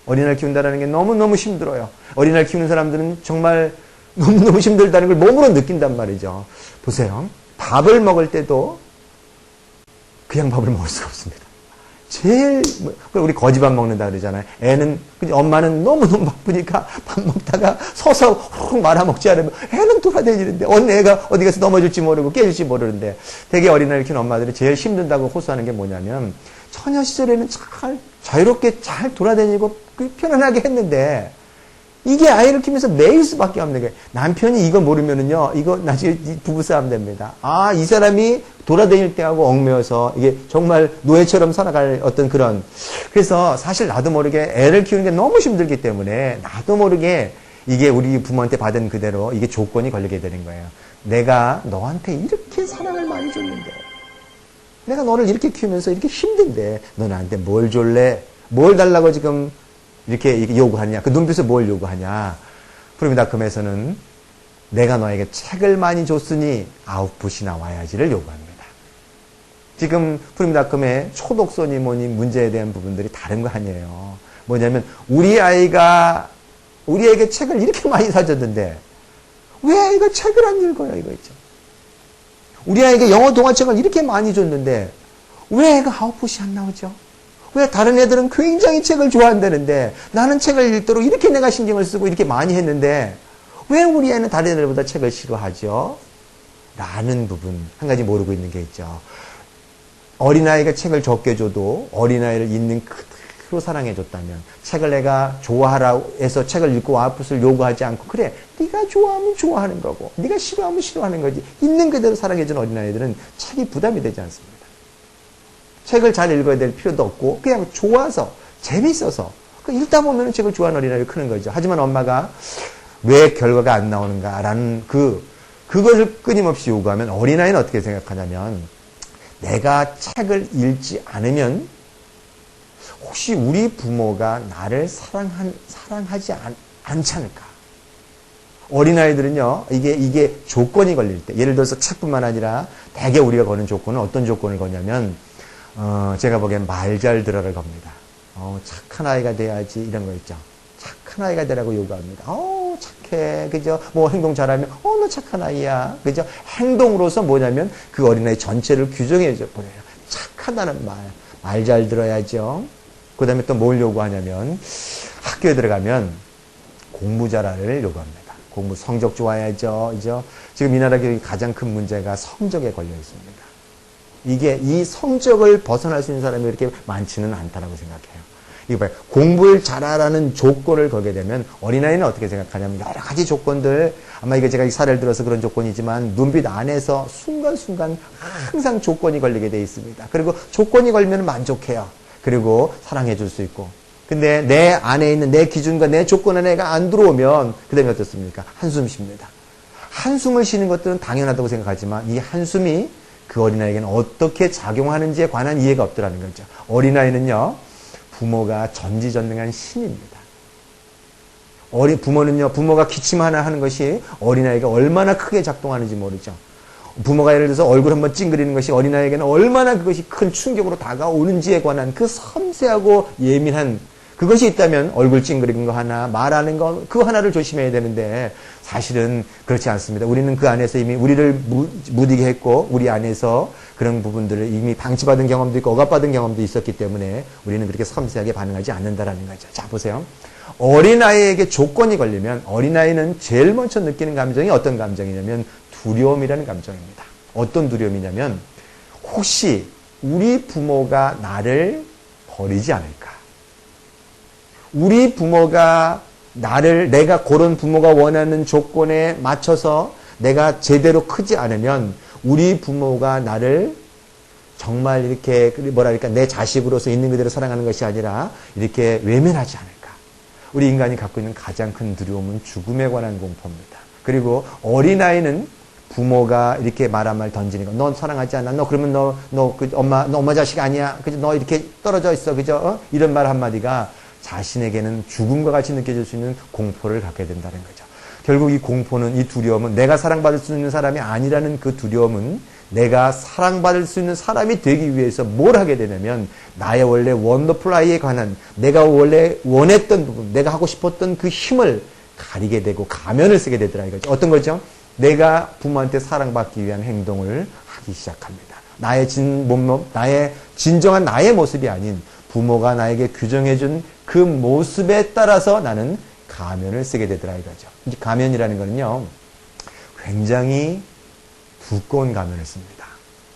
어린아이를 키운다는 게 너무너무 힘들어요. 어린아이를 키우는 사람들은 정말 너무너무 힘들다는 걸 몸으로 느낀단 말이죠. 보세요. 밥을 먹을 때도 그냥 밥을 먹을 수가 없습니다. 제일 우리 거지밥 먹는다 그러잖아요. 애는 엄마는 너무너무 바쁘니까 밥 먹다가 서서 훅 말아먹지 않으면 애는 돌아다니는데 어느 애가 어디 가서 넘어질지 모르고 깨질지 모르는데 되게 어린아이를 키우는 엄마들이 제일 힘든다고 호소하는 게 뭐냐면 처녀 시절에는 잘 자유롭게 잘 돌아다니고 편안하게 했는데 이게 아이를 키우면서 매일 수밖에 없는 게 남편이 이거 모르면은요 이거 나중에 부부싸움 됩니다. 아, 이 사람이 돌아다닐 때하고 얽매여서 이게 정말 노예처럼 살아갈 어떤 그런. 그래서 사실 나도 모르게 애를 키우는 게 너무 힘들기 때문에 나도 모르게 이게 우리 부모한테 받은 그대로 이게 조건이 걸리게 되는 거예요. 내가 너한테 이렇게 사랑을 많이 줬는데 내가 너를 이렇게 키우면서 이렇게 힘든데 너 나한테 뭘 줄래? 뭘 달라고 지금 이렇게 요구하냐? 그 눈빛을 뭘 요구하냐? 푸르미다컴에서는 내가 너에게 책을 많이 줬으니 아웃풋이나 와야지를 요구합니다. 지금 푸르미다컴의 초독서니 뭐니 문제에 대한 부분들이 다른 거 아니에요. 뭐냐면 우리 아이가 우리에게 책을 이렇게 많이 사줬는데 왜 아이가 책을 안 읽어요? 이거 있죠. 우리 아이에게 영어 동화책을 이렇게 많이 줬는데 왜 애가 아웃풋이 안 나오죠? 왜 다른 애들은 굉장히 책을 좋아한다는데 나는 책을 읽도록 이렇게 내가 신경을 쓰고 이렇게 많이 했는데 왜 우리 애는 다른 애들보다 책을 싫어하죠? 라는 부분 한 가지 모르고 있는 게 있죠. 어린아이가 책을 적게 줘도 어린아이를 있는 그대로 사랑해줬다면 책을 내가 좋아하라 해서 책을 읽고 아웃풋을 요구하지 않고 그래 네가 좋아하면 좋아하는 거고 네가 싫어하면 싫어하는 거지 있는 그대로 사랑해준 어린아이들은 책이 부담이 되지 않습니다. 책을 잘 읽어야 될 필요도 없고 그냥 좋아서 재밌어서 읽다 보면 책을 좋아하는 어린아이가 크는 거죠. 하지만 엄마가 왜 결과가 안 나오는가라는 그것을 끊임없이 요구하면 어린아이는 어떻게 생각하냐면 내가 책을 읽지 않으면 혹시 우리 부모가 나를 사랑하지 않지 않을까? 어린아이들은요, 이게 조건이 걸릴 때, 예를 들어서 책뿐만 아니라 대개 우리가 거는 조건은 어떤 조건을 거냐면 제가 보기엔 말 잘 들어를 겁니다. 착한 아이가 돼야지 이런 거 있죠. 착한 아이가 되라고 요구합니다. 착해. 그죠? 뭐 행동 잘하면 너 착한 아이야. 그죠? 행동으로서 뭐냐면 그 어린아이 전체를 규정해 줘 버려요. 착하다는 말 잘 들어야죠. 그다음에 또 뭘 요구하냐면 학교에 들어가면 공부 잘하를 요구합니다. 공부 성적 좋아야죠. 그죠? 지금 이 나라 교육이 가장 큰 문제가 성적에 걸려 있습니다. 이게 이 성적을 벗어날 수 있는 사람이 그렇게 많지는 않다라고 생각해요. 이거 봐요. 공부를 잘하라는 조건을 걸게 되면 어린아이는 어떻게 생각하냐면 여러 가지 조건들 아마 이게 제가 사례를 들어서 그런 조건이지만 눈빛 안에서 순간순간 항상 조건이 걸리게 돼 있습니다. 그리고 조건이 걸면 만족해요. 그리고 사랑해 줄 수 있고. 근데 내 안에 있는 내 기준과 내 조건 안에가 안 들어오면 그 다음에 어떻습니까? 한숨 쉽니다. 한숨을 쉬는 것들은 당연하다고 생각하지만 이 한숨이 그 어린아이에게는 어떻게 작용하는지에 관한 이해가 없더라는 거죠. 어린아이는요, 부모가 전지전능한 신입니다. 부모는요, 부모가 기침 하나 하는 것이 어린아이가 얼마나 크게 작동하는지 모르죠. 부모가 예를 들어서 얼굴 한번 찡그리는 것이 어린아이에게는 얼마나 그것이 큰 충격으로 다가오는지에 관한 그 섬세하고 예민한 그것이 있다면 얼굴 찡그리는 거 하나, 말하는 거, 그 하나를 조심해야 되는데 사실은 그렇지 않습니다. 우리는 그 안에서 이미 우리를 무디게 했고 우리 안에서 그런 부분들을 이미 방치받은 경험도 있고 억압받은 경험도 있었기 때문에 우리는 그렇게 섬세하게 반응하지 않는다라는 거죠. 자, 보세요. 어린아이에게 조건이 걸리면 어린아이는 제일 먼저 느끼는 감정이 어떤 감정이냐면 두려움이라는 감정입니다. 어떤 두려움이냐면 혹시 우리 부모가 나를 버리지 않을까? 우리 부모가 내가 그런 부모가 원하는 조건에 맞춰서 내가 제대로 크지 않으면 우리 부모가 나를 정말 이렇게 내 자식으로서 있는 그대로 사랑하는 것이 아니라 이렇게 외면하지 않을까. 우리 인간이 갖고 있는 가장 큰 두려움은 죽음에 관한 공포입니다. 그리고 어린아이는 부모가 이렇게 말 한 말 던지는 거. 너 사랑하지 않아? 너 그러면 너 엄마 자식 아니야? 그죠? 너 이렇게 떨어져 있어. 그죠? 이런 말 한마디가 자신에게는 죽음과 같이 느껴질 수 있는 공포를 갖게 된다는 거죠. 결국 이 공포는, 이 두려움은 내가 사랑받을 수 있는 사람이 아니라는 그 두려움은 내가 사랑받을 수 있는 사람이 되기 위해서 뭘 하게 되냐면 나의 원래 원더풀 아이에 관한 내가 원래 원했던 부분, 내가 하고 싶었던 그 힘을 가리게 되고 가면을 쓰게 되더라 이거죠. 어떤 거죠? 내가 부모한테 사랑받기 위한 행동을 하기 시작합니다. 나의 나의 진정한 나의 모습이 아닌 부모가 나에게 규정해준 그 모습에 따라서 나는 가면을 쓰게 되더라 이거죠. 이 가면이라는 거는요, 굉장히 두꺼운 가면을 씁니다.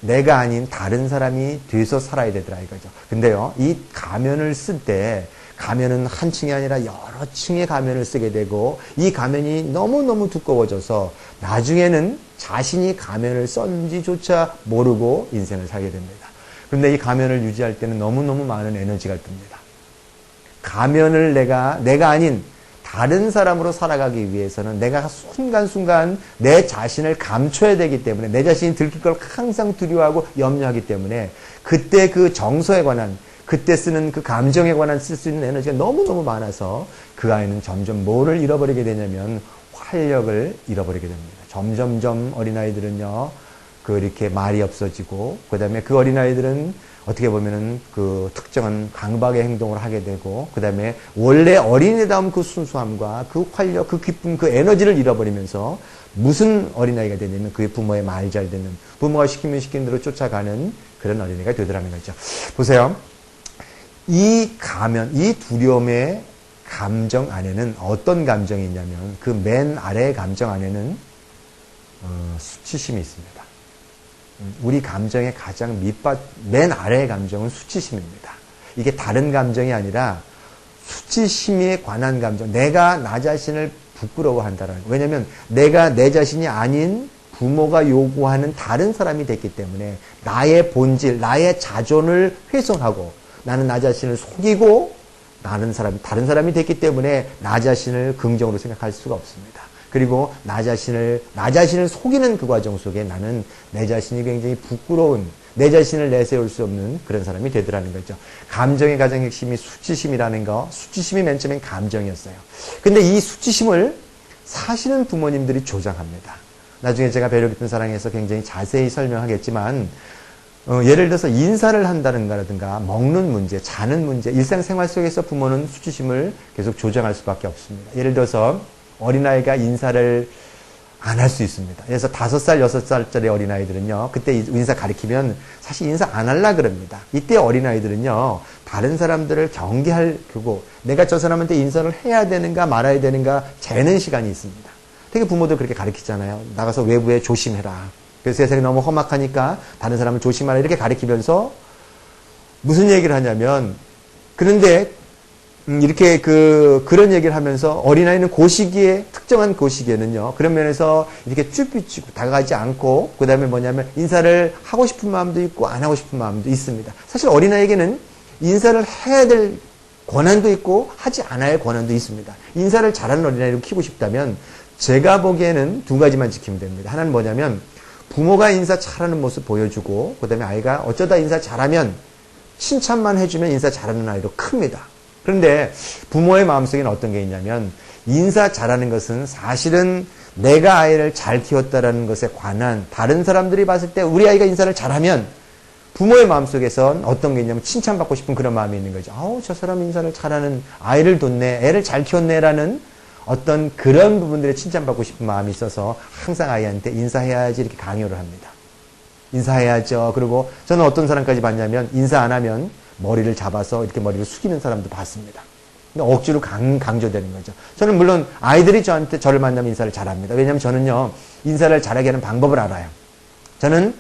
내가 아닌 다른 사람이 돼서 살아야 되더라 이거죠. 근데요, 이 가면을 쓸 때 가면은 한 층이 아니라 여러 층의 가면을 쓰게 되고 이 가면이 너무너무 두꺼워져서 나중에는 자신이 가면을 썼는지조차 모르고 인생을 살게 됩니다. 그런데 이 가면을 유지할 때는 너무너무 많은 에너지가 듭니다. 가면을 내가 아닌 다른 사람으로 살아가기 위해서는 내가 순간순간 내 자신을 감춰야 되기 때문에 내 자신이 들킬 걸 항상 두려워하고 염려하기 때문에 그때 그 정서에 관한 그때 쓰는 그 감정에 관한 쓸 수 있는 에너지가 너무너무 많아서 그 아이는 점점 뭐를 잃어버리게 되냐면 활력을 잃어버리게 됩니다. 점점점 어린아이들은요, 이렇게 말이 없어지고, 그 다음에 그 어린아이들은 어떻게 보면은 그 특정한 강박의 행동을 하게 되고, 그 다음에 원래 어린애다운 그 순수함과 그 활력, 그 기쁨, 그 에너지를 잃어버리면서 무슨 어린아이가 되냐면 그게 부모의 말 잘 듣는, 부모가 시키면 시킨 대로 쫓아가는 그런 어린애가 되더라는 거죠. 보세요. 이 가면, 이 두려움의 감정 안에는 어떤 감정이 있냐면 그 맨 아래의 감정 안에는 수치심이 있습니다. 우리 감정의 가장 맨 아래의 감정은 수치심입니다. 이게 다른 감정이 아니라 수치심에 관한 감정, 내가 나 자신을 부끄러워한다는 거예요. 왜냐하면 내가 내 자신이 아닌 부모가 요구하는 다른 사람이 됐기 때문에 나의 본질, 나의 자존을 훼손하고 나는 나 자신을 속이고 다른 사람이 됐기 때문에 나 자신을 긍정으로 생각할 수가 없습니다. 그리고 나 자신을 속이는 그 과정 속에 나는 내 자신이 굉장히 부끄러운, 내 자신을 내세울 수 없는 그런 사람이 되더라는 거죠. 감정의 가장 핵심이 수치심이라는 거, 수치심이 맨 처음엔 감정이었어요. 근데 이 수치심을 사실은 부모님들이 조장합니다. 나중에 제가 배려 깊은 사랑에서 굉장히 자세히 설명하겠지만, 예를 들어서 인사를 한다는 거라든가 먹는 문제, 자는 문제, 일상생활 속에서 부모는 수치심을 계속 조장할 수밖에 없습니다. 예를 들어서 어린아이가 인사를 안 할 수 있습니다. 그래서 5살, 6살짜리 어린아이들은요, 그때 인사 가리키면 사실 인사 안 하려고 그럽니다. 이때 어린아이들은요, 다른 사람들을 경계하려고 내가 저 사람한테 인사를 해야 되는가 말아야 되는가 재는 시간이 있습니다. 되게 부모들 그렇게 가르치잖아요. 나가서 외부에 조심해라. 그래서 세상이 너무 험악하니까 다른 사람을 조심하라 이렇게 가르치면서 무슨 얘기를 하냐면, 그런데 이렇게 그런 얘기를 하면서 어린아이는 특정한 그 시기에는요, 그런 면에서 이렇게 쭈삐쭈고 다가가지 않고, 그 다음에 뭐냐면 인사를 하고 싶은 마음도 있고 안 하고 싶은 마음도 있습니다. 사실 어린아이에게는 인사를 해야 될 권한도 있고 하지 않아야 할 권한도 있습니다. 인사를 잘하는 어린아이를 키우고 싶다면 제가 보기에는 2가지만 지키면 됩니다. 하나는 뭐냐면 부모가 인사 잘하는 모습 보여주고, 그 다음에 아이가 어쩌다 인사 잘하면 칭찬만 해주면 인사 잘하는 아이로 큽니다. 그런데 부모의 마음속에는 어떤 게 있냐면 인사 잘하는 것은 사실은 내가 아이를 잘 키웠다라는 것에 관한, 다른 사람들이 봤을 때 우리 아이가 인사를 잘하면 부모의 마음속에선 어떤 게 있냐면 칭찬받고 싶은 그런 마음이 있는 거죠. 아우, 저 사람 인사를 잘하는, 아이를 뒀네, 애를 잘 키웠네라는 어떤 그런 부분들에 칭찬받고 싶은 마음이 있어서 항상 아이한테 인사해야지 이렇게 강요를 합니다. 인사해야죠. 그리고 저는 어떤 사람까지 봤냐면 인사 안 하면 머리를 잡아서 이렇게 머리를 숙이는 사람도 봤습니다. 억지로 강조되는 거죠. 저는 물론 아이들이 저를 만나면 인사를 잘합니다. 왜냐하면 저는요, 인사를 잘하게 하는 방법을 알아요. 저는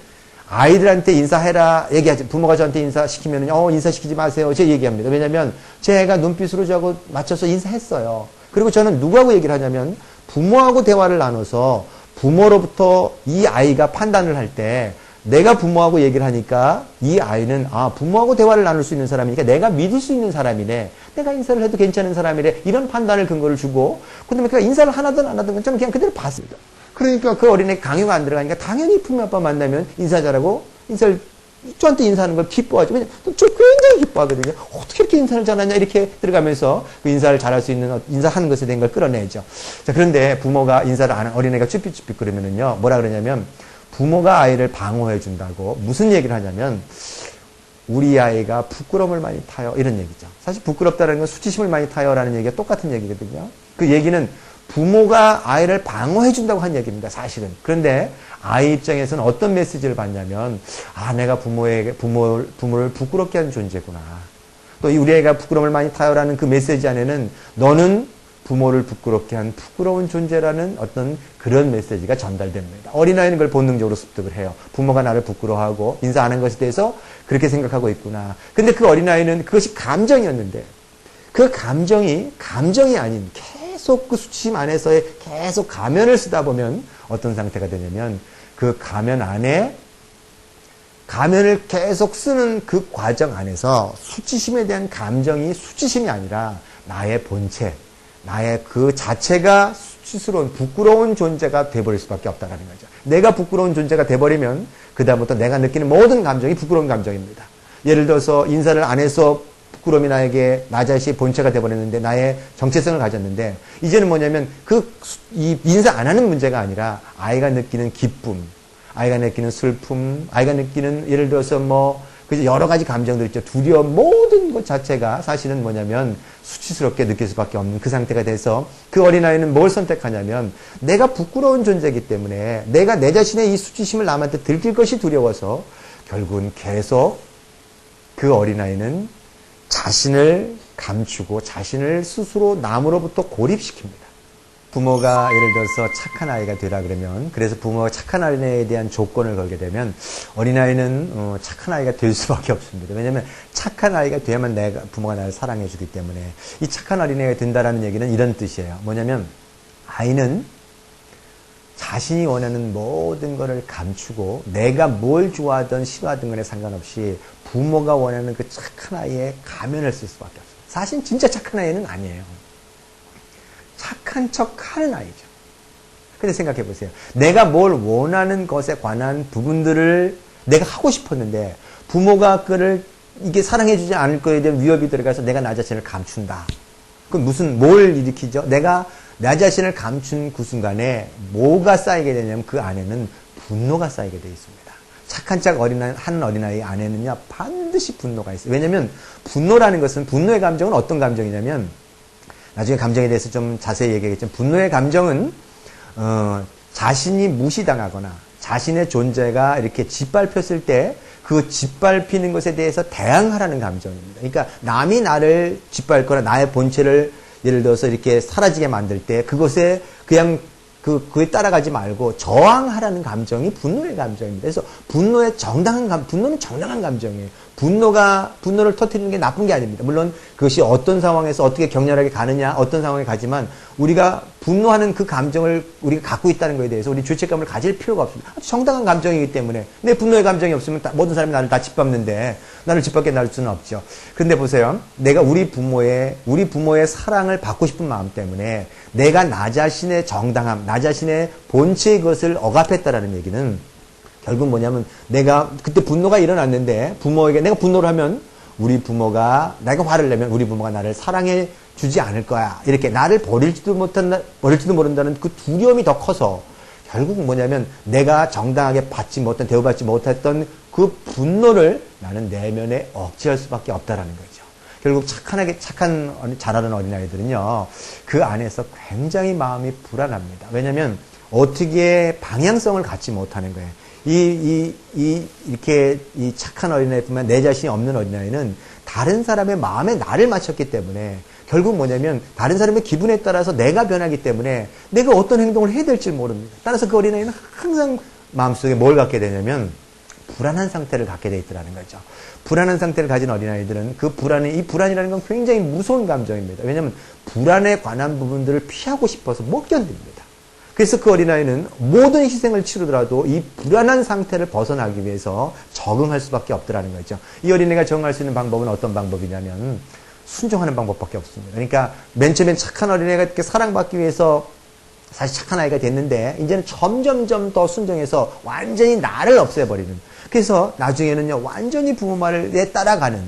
아이들한테 인사해라 얘기하지, 부모가 저한테 인사시키면 인사시키지 마세요 제가 얘기합니다. 왜냐하면 제 애가 눈빛으로 저하고 맞춰서 인사했어요. 그리고 저는 누구하고 얘기를 하냐면 부모하고 대화를 나눠서 부모로부터 이 아이가 판단을 할 때 내가 부모하고 얘기를 하니까 이 아이는 부모하고 대화를 나눌 수 있는 사람이니까 내가 믿을 수 있는 사람이네, 내가 인사를 해도 괜찮은 사람이래, 이런 판단을 근거를 주고, 그다음에 그가 인사를 하든 안 하든 저는 그냥 그대로 봤습니다. 그러니까 그 어린애 강요가 안 들어가니까 당연히 부모 아빠 만나면 인사 잘하고 저한테 인사하는 걸 기뻐하죠. 왜냐면 저 굉장히 기뻐하거든요. 어떻게 이렇게 인사를 잘하냐 이렇게 들어가면서 그 인사를 잘할 수 있는, 인사하는 것에 대한 걸 끌어내죠. 자, 그런데 부모가 인사를 안 하는 어린애가 쭈삣쭈삣 그러면은요, 뭐라 그러냐면 부모가 아이를 방어해 준다고 무슨 얘기를 하냐면 우리 아이가 부끄러움을 많이 타요. 이런 얘기죠. 사실 부끄럽다는 건 수치심을 많이 타요라는 얘기가 똑같은 얘기거든요. 그 얘기는 부모가 아이를 방어해 준다고 한 얘기입니다. 사실은. 그런데 아이 입장에서는 어떤 메시지를 받냐면 내가 부모를 부끄럽게 하는 존재구나. 또 우리 애가 부끄러움을 많이 타요라는 그 메시지 안에는 너는 부모를 부끄럽게 한 부끄러운 존재라는 어떤 그런 메시지가 전달됩니다. 어린아이는 그걸 본능적으로 습득을 해요. 부모가 나를 부끄러워하고 인사 안 한 것에 대해서 그렇게 생각하고 있구나. 근데 그 어린아이는 그것이 감정이었는데 그 감정이 아닌 계속 그 수치심 안에서의 계속 가면을 쓰다 보면 어떤 상태가 되냐면 그 가면 안에 가면을 계속 쓰는 그 과정 안에서 수치심에 대한 감정이 수치심이 아니라 나의 본체, 나의 그 자체가 수치스러운 부끄러운 존재가 돼버릴 수밖에 없다는 거죠. 내가 부끄러운 존재가 돼버리면 그 다음부터 내가 느끼는 모든 감정이 부끄러운 감정입니다. 예를 들어서 인사를 안 해서 부끄러움이 나에게 나 자신의 본체가 돼버렸는데 나의 정체성을 가졌는데 이제는 뭐냐면 이 인사 안 하는 문제가 아니라 아이가 느끼는 기쁨, 아이가 느끼는 슬픔, 아이가 느끼는 예를 들어서 여러 가지 감정들 있죠. 두려움, 모든 것 자체가 사실은 뭐냐면 수치스럽게 느낄 수밖에 없는 그 상태가 돼서 그 어린아이는 뭘 선택하냐면 내가 부끄러운 존재이기 때문에 내가 내 자신의 이 수치심을 남한테 들킬 것이 두려워서 결국은 계속 그 어린아이는 자신을 감추고 자신을 스스로 남으로부터 고립시킵니다. 부모가 예를 들어서 착한 아이가 되라 그러면 그래서 부모가 착한 아이에 대한 조건을 걸게 되면 어린아이는 착한 아이가 될 수밖에 없습니다. 왜냐하면 착한 아이가 돼야만 부모가 나를 사랑해 주기 때문에 이 착한 어린아이가 된다라는 얘기는 이런 뜻이에요. 뭐냐면 아이는 자신이 원하는 모든 것을 감추고 내가 뭘 좋아하든 싫어하든 간에 상관없이 부모가 원하는 그 착한 아이의 가면을 쓸 수밖에 없어요. 사실 진짜 착한 아이는 아니에요. 착한 척 하는 아이죠. 근데 생각해 보세요. 내가 뭘 원하는 것에 관한 부분들을 내가 하고 싶었는데 부모가 그를 이게 사랑해주지 않을 거에 대한 위협이 들어가서 내가 나 자신을 감춘다. 그럼 뭘 일으키죠? 내가 나 자신을 감춘 그 순간에 뭐가 쌓이게 되냐면 그 안에는 분노가 쌓이게 되어 있습니다. 착한 척 하는 어린아이 안에는요 반드시 분노가 있어요. 왜냐하면 분노라는 것은 분노의 감정은 어떤 감정이냐면 나중에 감정에 대해서 좀 자세히 얘기하겠지만 분노의 감정은 자신이 무시당하거나 자신의 존재가 이렇게 짓밟혔을 때 그 짓밟히는 것에 대해서 대항하라는 감정입니다. 그러니까 남이 나를 짓밟거나 나의 본체를 예를 들어서 이렇게 사라지게 만들 때 그것에 그냥 그에 따라가지 말고 저항하라는 감정이 분노의 감정입니다. 그래서 분노는 정당한 감정이에요. 분노를 터뜨리는 게 나쁜 게 아닙니다. 물론 그것이 어떤 상황에서 어떻게 격렬하게 가느냐, 어떤 상황에 가지만 우리가 분노하는 그 감정을 우리가 갖고 있다는 것에 대해서 우리 죄책감을 가질 필요가 없습니다. 아주 정당한 감정이기 때문에 내 분노의 감정이 없으면 모든 사람이 나를 다 짓밟는데 나를 짓밟게 놔둘 수는 없죠. 그런데 보세요. 내가 우리 부모의 사랑을 받고 싶은 마음 때문에 내가 나 자신의 정당함, 나 자신의 본체의 것을 억압했다라는 얘기는 결국 뭐냐면 내가 그때 분노가 일어났는데 부모에게 내가 분노를 하면 내가 화를 내면 우리 부모가 나를 사랑해 주지 않을 거야. 이렇게 나를 버릴지도 모른다는 그 두려움이 더 커서 결국 뭐냐면 내가 정당하게 대우받지 못했던 그 분노를 나는 내면에 억제할 수밖에 없다라는 거죠. 결국 자라는 어린아이들은요, 그 안에서 굉장히 마음이 불안합니다. 왜냐면 어떻게 방향성을 갖지 못하는 거예요. 이렇게 착한 어린아이뿐만 내 자신이 없는 어린아이는 다른 사람의 마음에 나를 맞췄기 때문에 결국 뭐냐면 다른 사람의 기분에 따라서 내가 변하기 때문에 내가 어떤 행동을 해야 될지 모릅니다. 따라서 그 어린아이는 항상 마음속에 뭘 갖게 되냐면 불안한 상태를 갖게 돼 있더라는 거죠. 불안한 상태를 가진 어린아이들은 이 불안이라는 건 굉장히 무서운 감정입니다. 왜냐하면 불안에 관한 부분들을 피하고 싶어서 못 견딥니다. 그래서 그 어린아이는 모든 희생을 치르더라도 이 불안한 상태를 벗어나기 위해서 적응할 수밖에 없더라는 거죠. 이 어린아이가 적응할 수 있는 방법은 어떤 방법이냐면 순종하는 방법밖에 없습니다. 그러니까 맨 처음엔 착한 어린아이가 이렇게 사랑받기 위해서 사실 착한 아이가 됐는데 이제는 점점점 더 순종해서 완전히 나를 없애버리는, 그래서 나중에는요 완전히 부모 말에 따라가는,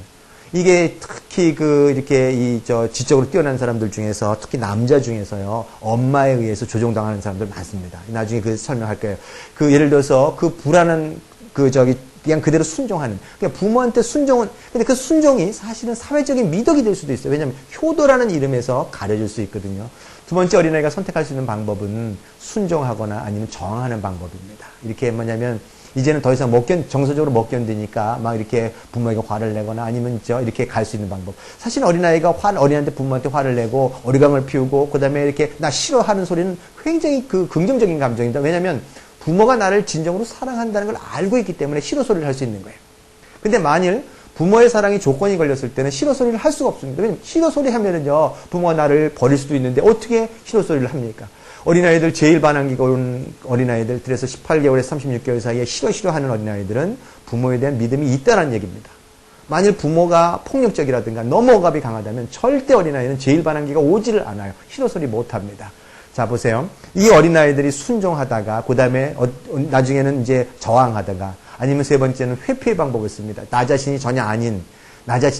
이게 특히 이렇게 지적으로 뛰어난 사람들 중에서 특히 남자 중에서요, 엄마에 의해서 조종당하는 사람들 많습니다. 나중에 설명할 거예요. 예를 들어서 불안한 그냥 그대로 순종하는. 그러니까 부모한테 순종은, 근데 그 순종이 사실은 사회적인 미덕이 될 수도 있어요. 왜냐하면 효도라는 이름에서 가려질 수 있거든요. 두 번째 어린아이가 선택할 수 있는 방법은 순종하거나 아니면 저항하는 방법입니다. 이렇게 뭐냐면, 이제는 더 이상 정서적으로 못 견디니까 막 이렇게 부모에게 화를 내거나 아니면 이렇게 갈 수 있는 방법. 사실 어린아이가 어린한테 부모한테 화를 내고 어리광을 피우고 그 다음에 이렇게 나 싫어하는 소리는 굉장히 긍정적인 감정입니다. 왜냐하면 부모가 나를 진정으로 사랑한다는 걸 알고 있기 때문에 싫어 소리를 할 수 있는 거예요. 근데 만일 부모의 사랑이 조건이 걸렸을 때는 싫어 소리를 할 수가 없습니다. 왜냐면 싫어 소리 하면은요, 부모가 나를 버릴 수도 있는데 어떻게 싫어 소리를 합니까? 어린아이들 제일 반항기가 온 어린아이들, 그래서 18개월에서 36개월 사이에 싫어하는 어린아이들은 부모에 대한 믿음이 있다는 얘기입니다. 만일 부모가 폭력적이라든가 너무 억압이 강하다면 절대 어린아이는 제일 반항기가 오지를 않아요. 싫어 소리 못합니다. 자, 보세요. 이 어린아이들이 순종하다가, 그 다음에 나중에는 이제 저항하다가, 아니면 세 번째는 회피의 방법을 씁니다. 나 자신이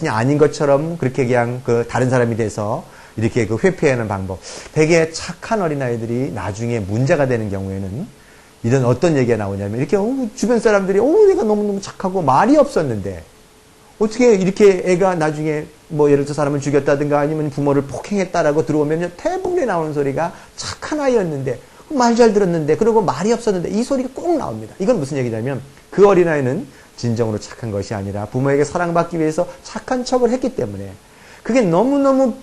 아닌 것처럼 그렇게 그냥 다른 사람이 돼서 이렇게 회피하는 방법. 되게 착한 어린아이들이 나중에 문제가 되는 경우에는 이런 어떤 얘기가 나오냐면, 이렇게 주변 사람들이 얘가 너무너무 착하고 말이 없었는데 어떻게 이렇게 애가 나중에 예를 들어 사람을 죽였다든가 아니면 부모를 폭행했다라고 들어오면 대부분에 나오는 소리가 착한 아이였는데, 말 잘 들었는데, 그리고 말이 없었는데, 이 소리가 꼭 나옵니다. 이건 무슨 얘기냐면 그 어린아이는 진정으로 착한 것이 아니라 부모에게 사랑받기 위해서 착한 척을 했기 때문에 그게 너무너무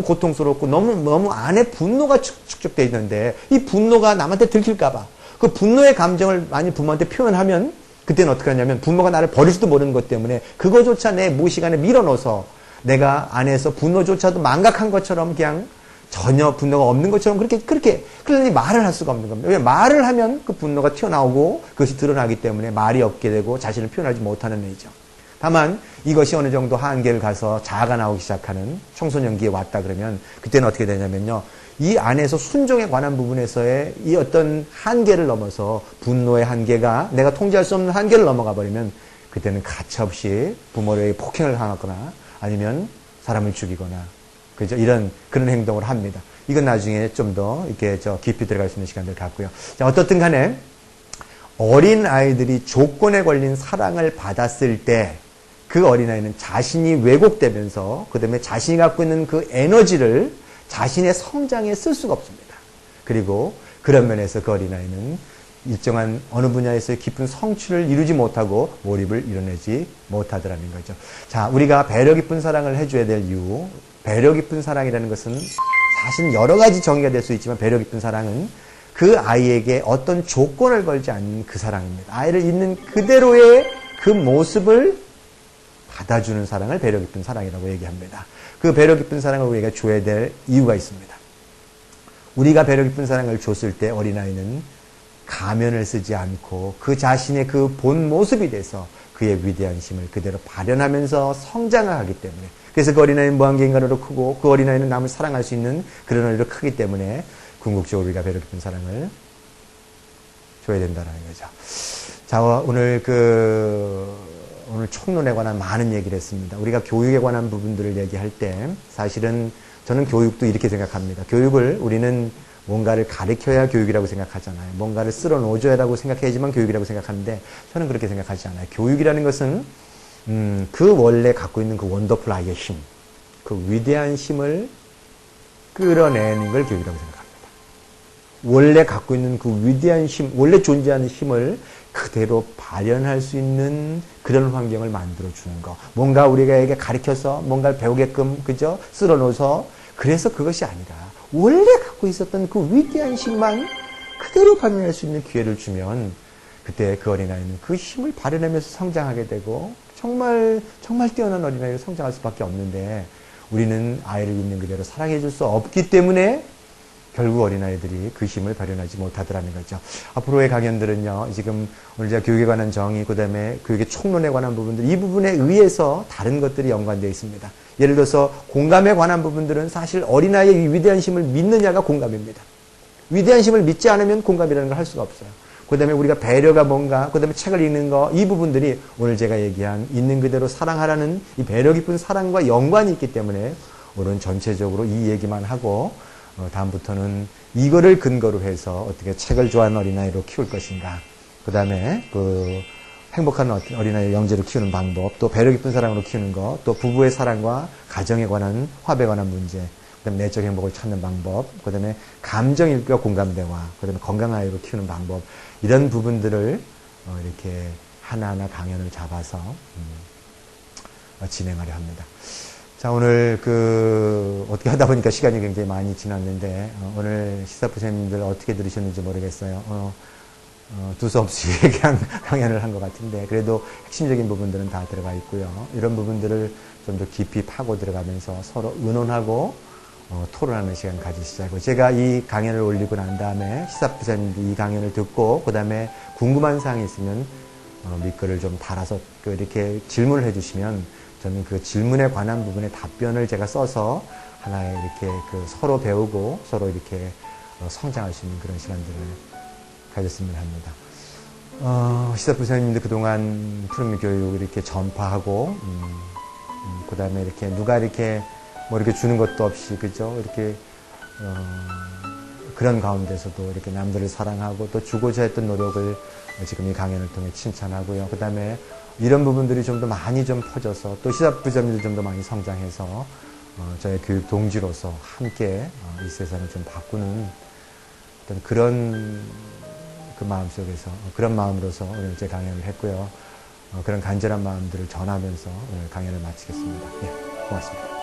고통스럽고 너무 안에 분노가 축적되어 있는데, 이 분노가 남한테 들킬까봐 그 분노의 감정을 많이 부모한테 표현하면 그때는 어떻게 하냐면 부모가 나를 버릴지도 모르는 것 때문에 그거조차 내 무시간에 밀어넣어서 내가 안에서 분노조차도 망각한 것처럼 그냥 전혀 분노가 없는 것처럼 그러니 말을 할 수가 없는 겁니다. 왜? 말을 하면 그 분노가 튀어나오고 그것이 드러나기 때문에 말이 없게 되고 자신을 표현하지 못하는 애죠. 다만 이것이 어느 정도 한계를 가서 자아가 나오기 시작하는 청소년기에 왔다 그러면 그때는 어떻게 되냐면요, 이 안에서 순종에 관한 부분에서의 이 어떤 한계를 넘어서 분노의 한계가 내가 통제할 수 없는 한계를 넘어가 버리면 그때는 가차없이 부모에게 폭행을 당하거나 아니면 사람을 죽이거나 그런 행동을 합니다. 이건 나중에 좀 더 이렇게 깊이 들어갈 수 있는 시간들 갖고요. 자, 어떻든 간에 어린 아이들이 조건에 걸린 사랑을 받았을 때 그 어린아이는 자신이 왜곡되면서 그 다음에 자신이 갖고 있는 그 에너지를 자신의 성장에 쓸 수가 없습니다. 그리고 그런 면에서 그 어린아이는 일정한 어느 분야에서의 깊은 성취를 이루지 못하고 몰입을 이뤄내지 못하더라는 거죠. 자, 우리가 배려 깊은 사랑을 해줘야 될 이유, 배려 깊은 사랑이라는 것은 사실 여러 가지 정의가 될 수 있지만 배려 깊은 사랑은 그 아이에게 어떤 조건을 걸지 않는 그 사랑입니다. 아이를 있는 그대로의 그 모습을 받아주는 사랑을 배려 깊은 사랑이라고 얘기합니다. 그 배려 깊은 사랑을 우리가 줘야 될 이유가 있습니다. 우리가 배려 깊은 사랑을 줬을 때 어린아이는 가면을 쓰지 않고 그 자신의 그 본 모습이 돼서 그의 위대한 힘을 그대로 발현하면서 성장을 하기 때문에, 그래서 그 어린아이는 무한계인간으로 크고 그 어린아이는 남을 사랑할 수 있는 그런 어린이로 크기 때문에 궁극적으로 우리가 배려 깊은 사랑을 줘야 된다는 거죠. 자, 오늘 총론에 관한 많은 얘기를 했습니다. 우리가 교육에 관한 부분들을 얘기할 때 사실은 저는 교육도 이렇게 생각합니다. 교육을 우리는 뭔가를 가르쳐야 교육이라고 생각하잖아요. 뭔가를 쓸어 놓아줘야라고 생각해야지만 교육이라고 생각하는데 저는 그렇게 생각하지 않아요. 교육이라는 것은 그 원래 갖고 있는 그 원더풀 아이의 힘, 그 위대한 힘을 끌어내는 걸 교육이라고 생각합니다. 원래 갖고 있는 그 위대한 힘, 원래 존재하는 힘을 그대로 발현할 수 있는 그런 환경을 만들어주는 거. 뭔가 우리가 가르쳐서 뭔가를 배우게끔, 그죠? 쓸어 놓아서, 그래서 그것이 아니라, 원래 갖고 있었던 그 위대한 힘만 그대로 발현할 수 있는 기회를 주면, 그때 그 어린아이는 그 힘을 발현하면서 성장하게 되고, 정말 뛰어난 어린아이로 성장할 수밖에 없는데, 우리는 아이를 있는 그대로 사랑해 줄 수 없기 때문에, 결국 어린아이들이 그 힘을 발현하지 못하더라는 거죠. 앞으로의 강연들은요, 지금 오늘 제가 교육에 관한 정의, 그 다음에 교육의 총론에 관한 부분들, 이 부분에 의해서 다른 것들이 연관되어 있습니다. 예를 들어서 공감에 관한 부분들은 사실 어린아이의 위대한 힘을 믿느냐가 공감입니다. 위대한 힘을 믿지 않으면 공감이라는 걸 할 수가 없어요. 그 그 다음에 우리가 배려가 뭔가, 그 다음에 책을 읽는 거, 이 부분들이 오늘 제가 얘기한 있는 그대로 사랑하라는 이 배려 깊은 사랑과 연관이 있기 때문에 오늘은 전체적으로 이 얘기만 하고, 다음부터는 이거를 근거로 해서 어떻게 책을 좋아하는 어린아이로 키울 것인가, 그 다음에 행복한 어린아이 영재로 키우는 방법, 또 배려 깊은 사랑으로 키우는 것, 또 부부의 사랑과 가정에 관한 화합에 관한 문제, 그다음에 내적 행복을 찾는 방법, 그다음에 감정일과 공감대와 그다음에 건강한 아이로 키우는 방법, 이런 부분들을 이렇게 하나하나 강연을 잡아서 진행하려 합니다. 자, 오늘 어떻게 하다 보니까 시간이 굉장히 많이 지났는데 오늘 시사부 선생님들 어떻게 들으셨는지 모르겠어요. 두서없이 얘기한 강연을 한 것 같은데 그래도 핵심적인 부분들은 다 들어가 있고요. 이런 부분들을 좀 더 깊이 파고 들어가면서 서로 의논하고 토론하는 시간 가지시자고, 제가 이 강연을 올리고 난 다음에 시사부사님들이 이 강연을 듣고 그 다음에 궁금한 사항이 있으면 밑글을 좀 달아서 이렇게 질문을 해주시면 저는 그 질문에 관한 부분의 답변을 제가 써서 하나의 이렇게 서로 배우고 서로 이렇게 성장할 수 있는 그런 시간들을 가졌으면 합니다. 시사부사님들 그동안 푸른미 교육 이렇게 전파하고 그 다음에 이렇게 누가 이렇게 뭐 이렇게 주는 것도 없이, 그죠? 이렇게, 그런 가운데서도 이렇게 남들을 사랑하고 또 주고자 했던 노력을 지금 이 강연을 통해 칭찬하고요. 그 다음에 이런 부분들이 좀 더 많이 좀 퍼져서 또 시사부자님들 좀 더 많이 성장해서, 저의 교육 동지로서 함께 이 세상을 좀 바꾸는 어떤 그런 마음 속에서, 그런 마음으로서 오늘 제 강연을 했고요. 그런 간절한 마음들을 전하면서 오늘 강연을 마치겠습니다. 네, 고맙습니다.